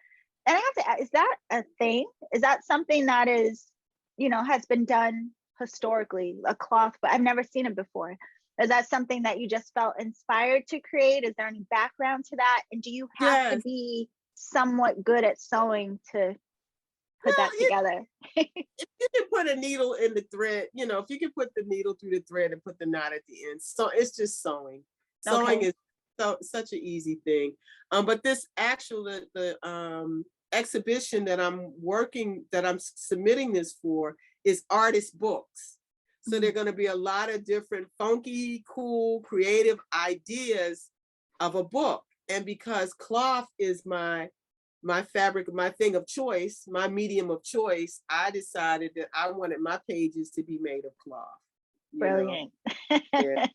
and I have to ask, is that a thing? Is that something that is, has been done historically, a cloth, but I've never seen it before. Is that something that you just felt inspired to create? Is there any background to that? And do you have to Yes. be somewhat good at sewing to put Well, that together? if you can put a needle in the thread, you know, if you can put the needle through the thread and put the knot at the end, so it's just sewing. Sewing Okay. is such an easy thing. But this actual the exhibition that I'm submitting this for is artist books. So there Mhm. are going to be a lot of different funky, cool, creative ideas of a book. And because cloth is my fabric, my thing of choice, my medium of choice, I decided that I wanted my pages to be made of cloth, you know. Brilliant. Yeah.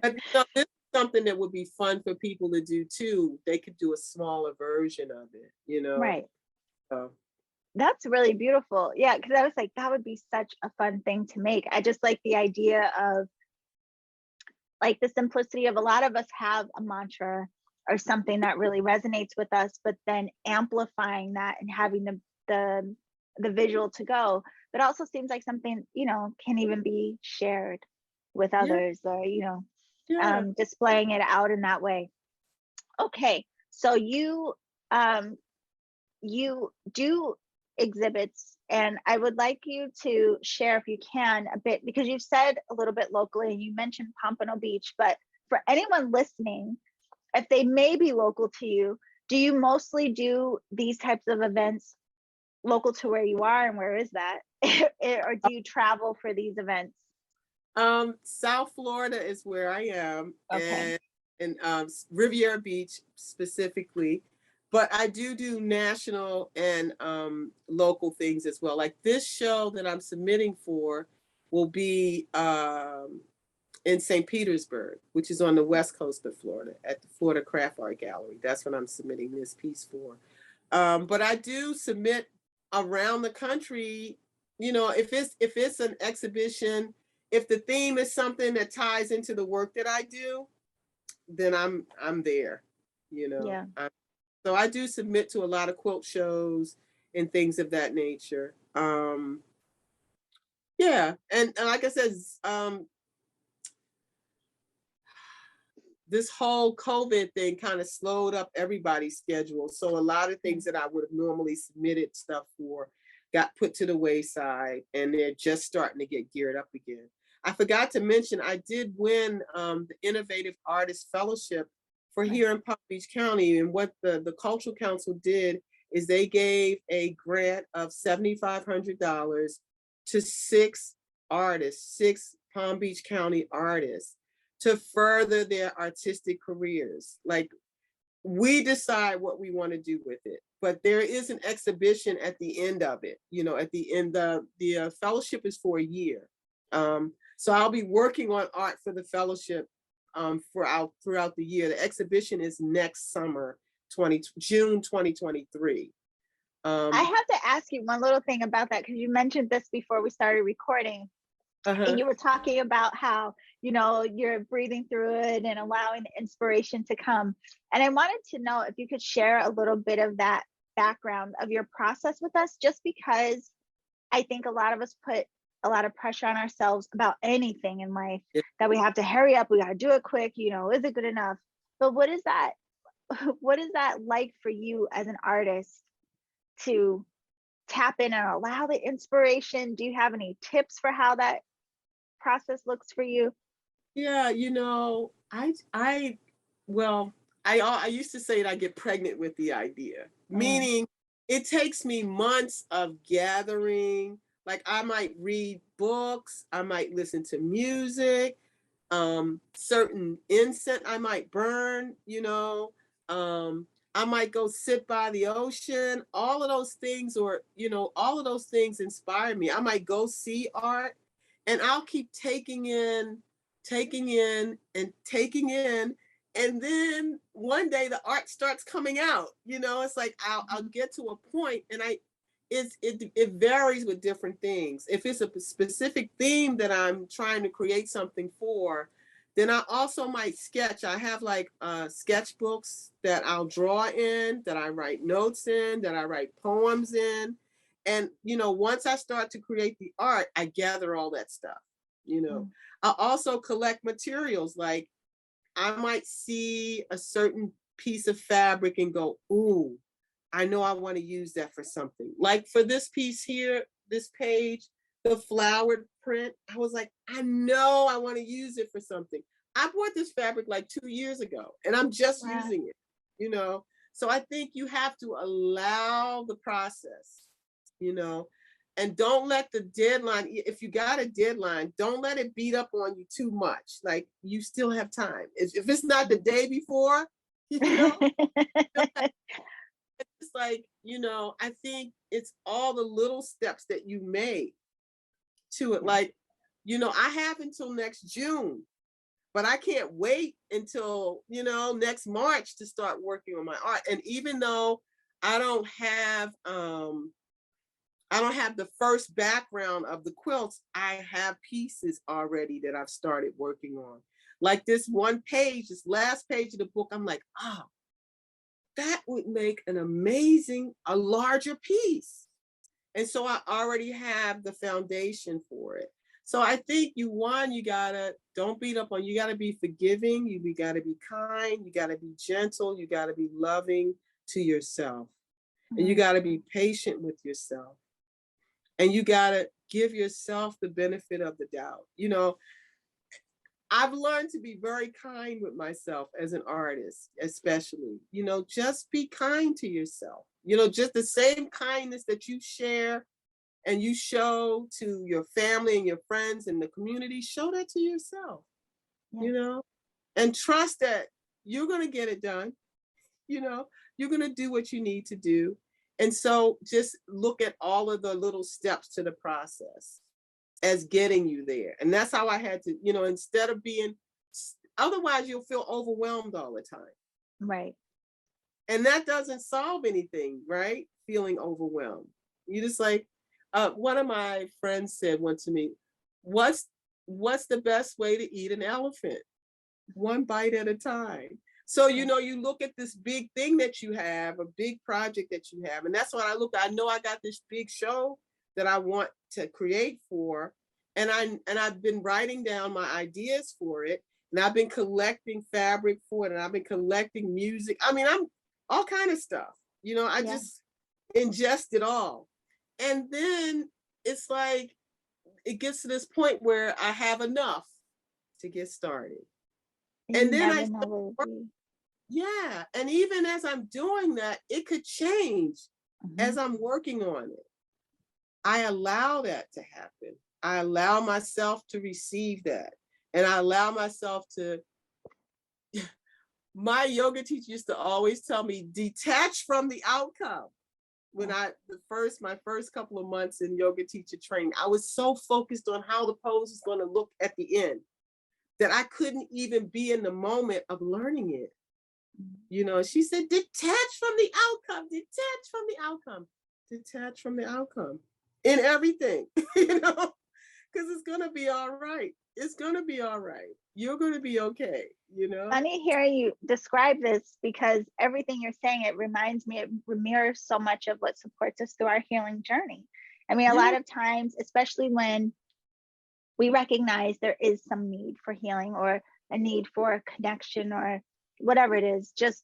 But you know, this is something that would be fun for people to do too. They could do a smaller version of it, you know. Right. So, That's really beautiful. Yeah, because I was like, that would be such a fun thing to make. I just like the idea of like the simplicity of a lot of us have a mantra or something that really resonates with us, but then amplifying that and having the the visual to go. But also seems like something, can even be shared with yeah, others or, yeah. displaying it out in that way. Okay. So um you do exhibits, and I would like you to share, if you can, a bit, because you've said a little bit locally and you mentioned Pompano Beach, but for anyone listening, if they may be local to you, do you mostly do these types of events local to where you are, and where is that? Or do you travel for these events? South Florida is where I am, Okay. and Riviera Beach specifically. But I do national and local things as well. Like this show that I'm submitting for will be in St. Petersburg, which is on the west coast of Florida at the Florida Craft Art Gallery. That's what I'm submitting this piece for. But I do submit around the country. You know, if it's an exhibition, if the theme is something that ties into the work that I do, then I'm there. You know, Yeah. so I do submit to a lot of quilt shows and things of that nature. Yeah, and like I said, this whole COVID thing kind of slowed up everybody's schedule. So a lot of things that I would have normally submitted stuff for got put to the wayside, and they're just starting to get geared up again. I forgot to mention I did win the Innovative Artist Fellowship for Right. here in Palm Beach County, and what the Cultural Council did is they gave a grant of $7,500 to 6 artists, 6 Palm Beach County artists, to further their artistic careers. Like, we decide what we want to do with it, but there is an exhibition at the end of it. You know, at the end, the fellowship is for a year. So I'll be working on art for the fellowship throughout the year. The exhibition is next summer, June 2023. I have to ask you one little thing about that, because you mentioned this before we started recording. And you were talking about how, you know, you're breathing through it and allowing the inspiration to come. And I wanted to know if you could share a little bit of that background of your process with us, just because I think a lot of us put a lot of pressure on ourselves about anything in life, that we have to hurry up, we got to do it quick, you know, is it good enough? But what is that like for you as an artist to tap in and allow the inspiration? Do you have any tips for how that process looks for you? Yeah, you know, I used to say that I get pregnant with the idea, meaning it takes me months of gathering. Like, I might read books, I might listen to music, certain incense I might burn, you know, I might go sit by the ocean. All of those things, or, you know, all of those things inspire me. I might go see art, and I'll keep taking in, and taking in. And then one day the art starts coming out. You know, it's like I'll get to a point, and it varies with different things. If it's a specific theme that I'm trying to create something for, then I also might sketch. I have like sketchbooks that I'll draw in, that I write notes in, that I write poems in. And, you know, once I start to create the art, I gather all that stuff, you know. I also collect materials. Like, I might see a certain piece of fabric and go, ooh, I know I want to use that for something. Like for this piece here, this page, the flowered print, I was like, I know I want to use it for something. I bought this fabric like 2 years ago, and I'm just using it, you know? So I think you have to allow the process, you know, and don't let the deadline, if you got a deadline, don't let it beat up on you too much. Like, you still have time. If it's not the day before, you know, it's like, you know, I think it's all the little steps that you made to it. Like, you know, I have until next June, but I can't wait until, you know, next March to start working on my art. And even though I don't have the first background of the quilts, I have pieces already that I've started working on. Like this one page, this last page of the book, I'm like, oh, that would make a larger piece. And so I already have the foundation for it. So I think you gotta, don't beat up on, you gotta be forgiving, you gotta be kind, you gotta be gentle, you gotta be loving to yourself. And you gotta be patient with yourself. And you gotta give yourself the benefit of the doubt. You know, I've learned to be very kind with myself as an artist, especially, you know, just be kind to yourself. You know, just the same kindness that you share and you show to your family and your friends and the community, show that to yourself, you know, and trust that you're going to get it done. You know, you're going to do what you need to do. And so just look at all of the little steps to the process as getting you there. And that's how I had to, you know, instead of being, otherwise you'll feel overwhelmed all the time. Right. And that doesn't solve anything, right? Feeling overwhelmed. You just like, one of my friends said once to me, what's the best way to eat an elephant? One bite at a time. So, you know, you look at this big thing that you have, a big project that you have. And that's what I look at. I know I got this big show that I want to create for. And I've been writing down my ideas for it. And I've been collecting fabric for it. And I've been collecting music. I mean, I'm all kind of stuff. You know, I just ingest it all. And then it's like, it gets to this point where I have enough to get started. And then and even as I'm doing that, it could change. Mhm. as I'm working on it, I allow that to happen. I allow myself to receive that. And I allow myself to, my yoga teacher used to always tell me, detach from the outcome. When Yeah. my first couple of months in yoga teacher training, I was so focused on how the pose is going to look at the end that I couldn't even be in the moment of learning it. You know, she said, detach from the outcome, detach from the outcome, detach from the outcome in everything, you know, because it's going to be all right. It's going to be all right. You're going to be okay, you know? Funny hearing you describe this because everything you're saying, it reminds me, it mirrors so much of what supports us through our healing journey. I mean, a lot Yeah, of times, especially when we recognize there is some need for healing or a need for a connection or whatever it is, just,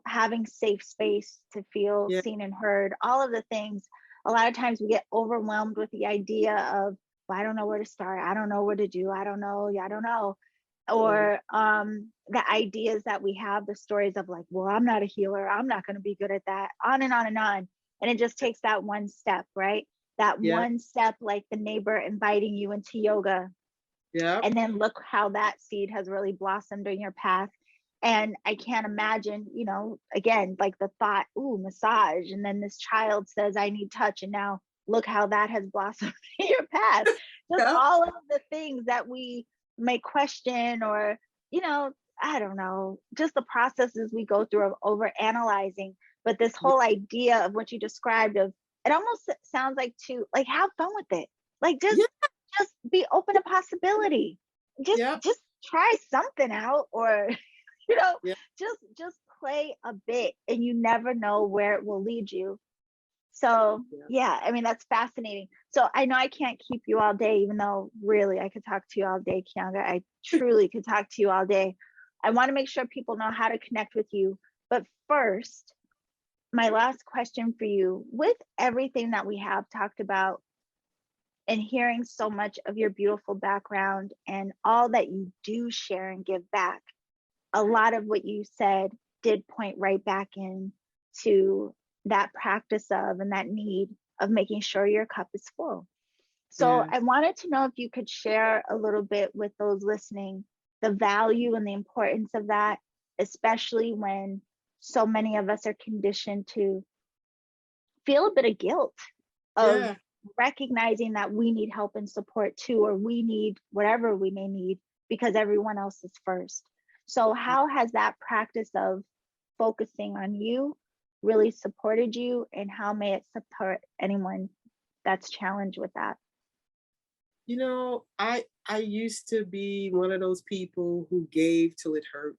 having safe space to feel yeah, seen and heard, all of the things. A lot of times we get overwhelmed with the idea of, well, I don't know where to start. I don't know what to do. I don't know. Yeah, I don't know. yeah, Or the ideas that we have, the stories of like, well, I'm not a healer. I'm not going to be good at that, on and on and on. And it just takes that one step, right? That yeah, one step, like the neighbor inviting you into yoga, yeah, and then look how that seed has really blossomed in your path. And I can't imagine, again, like the thought, ooh, massage, and then this child says I need touch, and now look how that has blossomed in your path. Just yeah, all of the things that we may question, or you know I don't know, just the processes we go through of over analyzing. But this yeah, whole idea of what you described, of it almost sounds like, to like, have fun with it, like yeah, just be open to possibility. just yeah, just try something out, or you know yeah, just play a bit, and you never know where it will lead you. So yeah. yeah, I mean, that's fascinating. So I know I can't keep you all day, even though really I could talk to you all day, Kianga. I truly could talk to you all day. I want to make sure people know how to connect with you. But first, my last question for you, with everything that we have talked about and hearing so much of your beautiful background and all that you do share and give back, a lot of what you said did point right back in to that practice of, and that need of, making sure your cup is full. So Yeah. I wanted to know if you could share a little bit with those listening, the value and the importance of that, especially when so many of us are conditioned to feel a bit of guilt of Yeah. recognizing that we need help and support too, or we need whatever we may need because everyone else is first. So, how has that practice of focusing on you really supported you, and how may it support anyone that's challenged with that? You know, I used to be one of those people who gave till it hurt.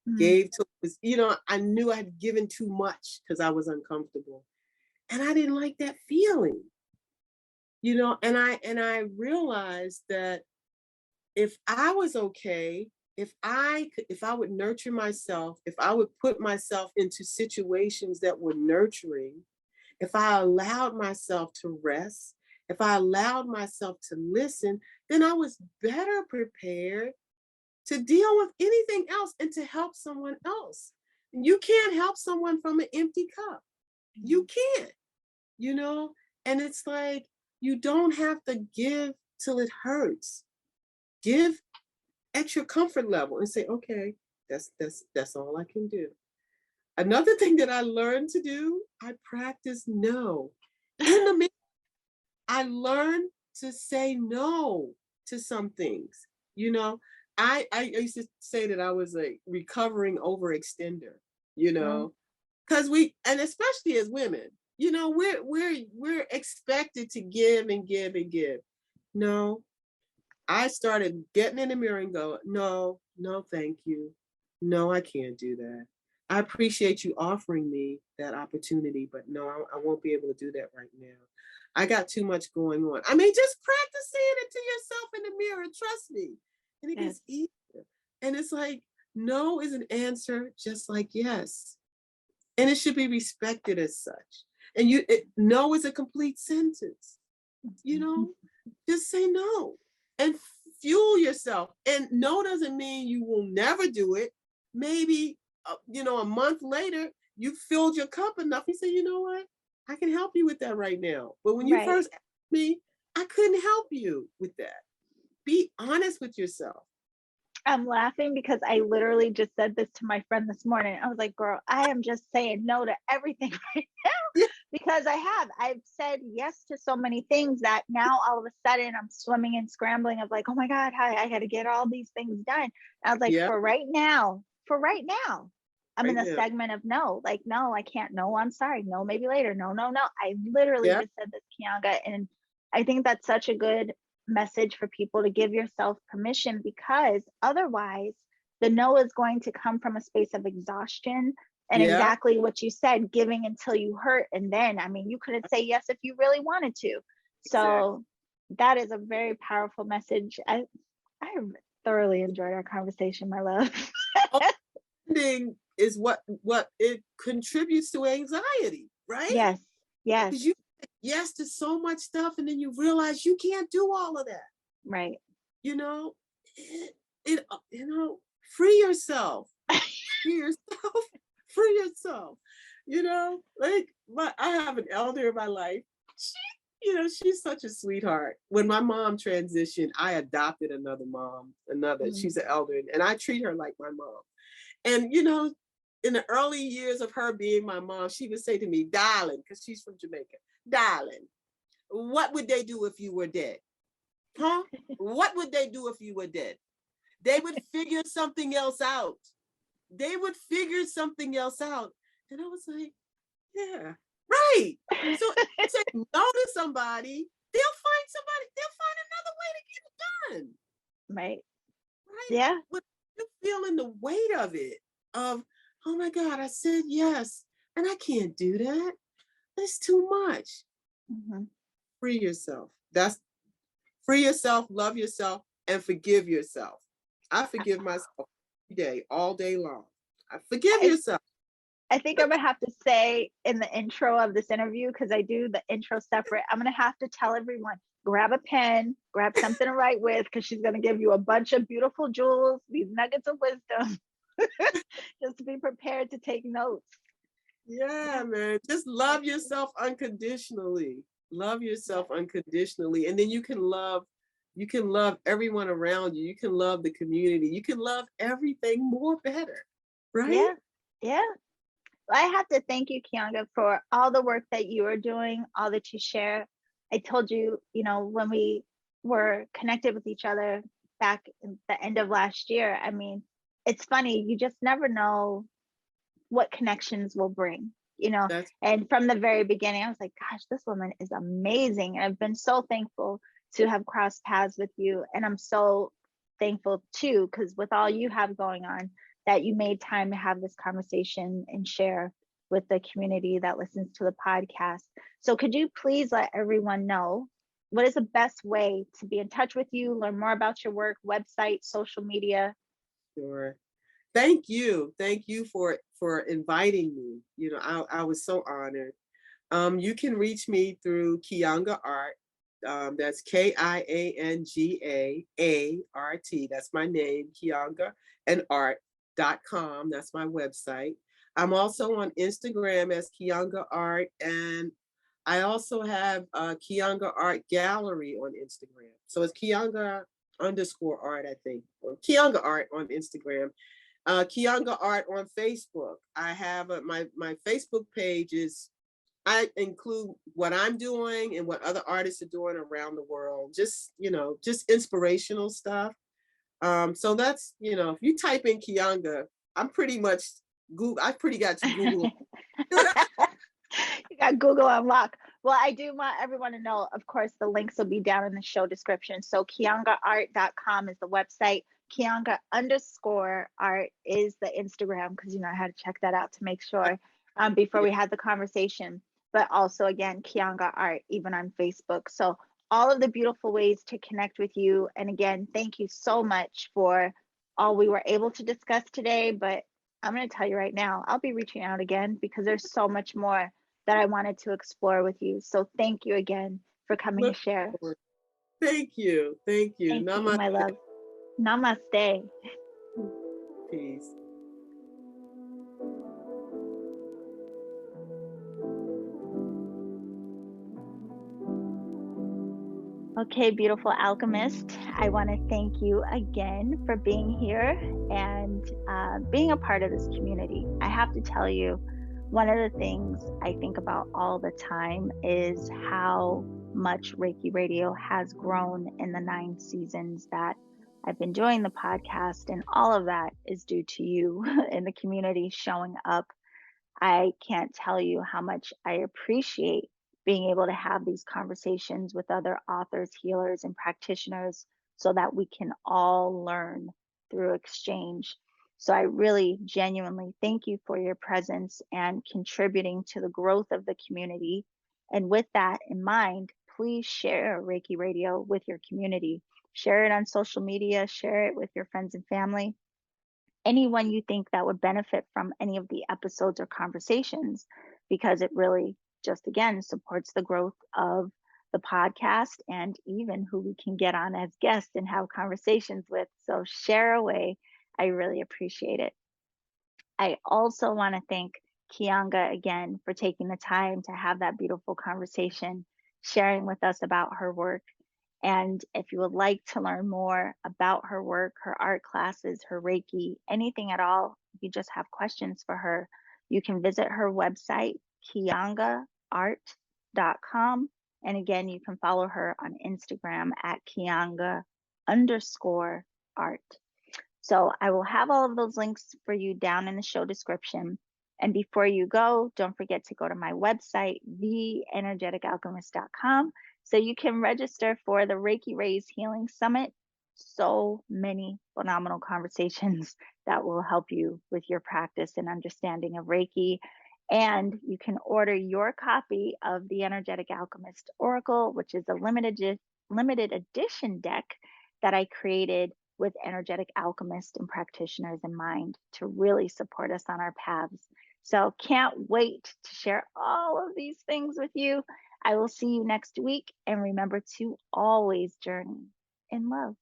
Mm, Gave till it was, I knew I'd given too much because I was uncomfortable. And I didn't like that feeling. And I realized that if I was okay, if I would nurture myself, if I would put myself into situations that were nurturing, if I allowed myself to rest, if I allowed myself to listen, then I was better prepared to deal with anything else and to help someone else. You can't help someone from an empty cup. You mm, can't, you know? And it's like, you don't have to give till it hurts. Give at your comfort level and say, okay, that's all I can do. Another thing that I learned to do, I practice no. In the mirror, I learned to say no to some things. You know, I used to say that I was a recovering overextender, you mm, know, because and especially as women, we're expected to give and give and give. No, I started getting in the mirror and go, no, no, thank you. No, I can't do that. I appreciate you offering me that opportunity, but no, I won't be able to do that right now. I got too much going on. I mean, just practice saying it to yourself in the mirror, trust me. And it yes. gets easier. And it's like, no is an answer just like yes. And it should be respected as such. And no is a complete sentence, you Mhm. know? Just say no and fuel yourself. And no doesn't mean you will never do it. Maybe, a month later, you filled your cup enough. You say, you know what? I can help you with that right now. But when you Right. first asked me, I couldn't help you with that. Be honest with yourself. I'm laughing because I literally just said this to my friend this morning. I was like, girl, I am just saying no to everything right now Yeah. because I've said yes to so many things that now all of a sudden I'm swimming and scrambling of like, oh my God, hi, I got to get all these things done. And I was like, Yeah. for right now, I'm in Right the now. segment of no, like, no, I can't. No, I'm sorry. No, maybe later. No, no, no. I literally Yeah. just said this, Kianga. And I think that's such a good message for people to give yourself permission, because otherwise the no is going to come from a space of exhaustion and Yeah. exactly what you said, giving until you hurt. And then, I mean, you couldn't say yes if you really wanted to. Exactly. So that is a very powerful message. I thoroughly enjoyed our conversation, my love. Overspending is what it contributes to anxiety, right? Yes, yes, Because you say yes to so much stuff, and then you realize you can't do all of that. right. You know, free yourself. Free yourself. Free yourself. Like I have an elder in my life. She's such a sweetheart. When my mom transitioned, I adopted another mom, Mhm. she's an elder, and I treat her like my mom. And in the early years of her being my mom, she would say to me, darling, because she's from Jamaica, darling, what would they do if you were dead? Huh? What would they do if you were dead? They would figure something else out. They would figure something else out. And I was like, yeah, right. So if you say no to somebody, they'll find another way to get it done. Right. Right? Yeah. But you're feeling the weight of it, of, oh my God, I said yes, and I can't do that. That's too much. Mhm. Free yourself. That's Free yourself, love yourself, and forgive yourself. I forgive myself every day, all day long. I forgive I yourself. I think I'm gonna have to say in the intro of this interview, because I do the intro separate, I'm gonna have to tell everyone, grab a pen, grab something to write with, because she's gonna give you a bunch of beautiful jewels, these nuggets of wisdom, just to be prepared to take notes. Yeah, man. Just love yourself unconditionally. Love yourself unconditionally. And then you can love everyone around you. You can love the community. You can love everything more better. Right? Yeah, yeah. Well, I have to thank you, Kianga, for all the work that you are doing, all that you share. I told you, when we were connected with each other back in the end of last year, I mean, it's funny, you just never know what connections will bring, That's and from the very beginning, I was like, gosh, this woman is amazing. And I've been so thankful to have crossed paths with you. And I'm so thankful too, because with all you have going on, that you made time to have this conversation and share with the community that listens to the podcast. So could you please let everyone know what is the best way to be in touch with you, learn more about your work, website, social media? sure. Thank you. Thank you for inviting me. I was so honored. You can reach me through Kianga Art. That's KIANGAART. That's my name, Kianga and art.com. That's my website. I'm also on Instagram as Kianga Art, and I also have Kianga Art Gallery on Instagram. So it's Kianga_art, I think, or Kianga Art on Instagram. Kianga Art on Facebook. I have my Facebook page is, I include what I'm doing and what other artists are doing around the world. Just inspirational stuff. So that's, if you type in Kianga, I'm pretty much Google. I pretty got to Google. You got Google unlock. Well, I do want everyone to know, of course, the links will be down in the show description. So kiangaart.com is the website. Kianga_art is the Instagram, because I had to check that out to make sure before Yeah, we had the conversation. But also, again, Kianga Art, even on Facebook. So all of the beautiful ways to connect with you. And again, thank you so much for all we were able to discuss today. But I'm going to tell you right now, I'll be reaching out again, because there's so much more that I wanted to explore with you. So thank you again for coming to look share. forward. Thank you. Thank you. Thank you, Namaste. my love. Namaste. Peace. Okay, beautiful alchemist. I want to thank you again for being here and being a part of this community. I have to tell you, one of the things I think about all the time is how much Reiki Radio has grown in the 9 seasons that I've been doing the podcast, and all of that is due to you in the community showing up. I can't tell you how much I appreciate being able to have these conversations with other authors, healers, and practitioners so that we can all learn through exchange. So I really genuinely thank you for your presence and contributing to the growth of the community. And with that in mind, please share Reiki Radio with your community. Share it on social media, share it with your friends and family, anyone you think that would benefit from any of the episodes or conversations, because it really just again supports the growth of the podcast and even who we can get on as guests and have conversations with. So share away. I really appreciate it. I also want to thank Kianga again for taking the time to have that beautiful conversation, sharing with us about her work. And if you would like to learn more about her work, her art classes, her Reiki, anything at all, if you just have questions for her, you can visit her website, kiangaart.com. And again, you can follow her on Instagram at Kianga_art. So I will have all of those links for you down in the show description. And before you go, don't forget to go to my website, theenergeticalchemist.com, so you can register for the Reiki Raise Healing Summit. So many phenomenal conversations that will help you with your practice and understanding of Reiki. And you can order your copy of the Energetic Alchemist Oracle, which is a limited edition deck that I created with energetic alchemists and practitioners in mind to really support us on our paths. So can't wait to share all of these things with you. I will see you next week, and remember to always journey in love.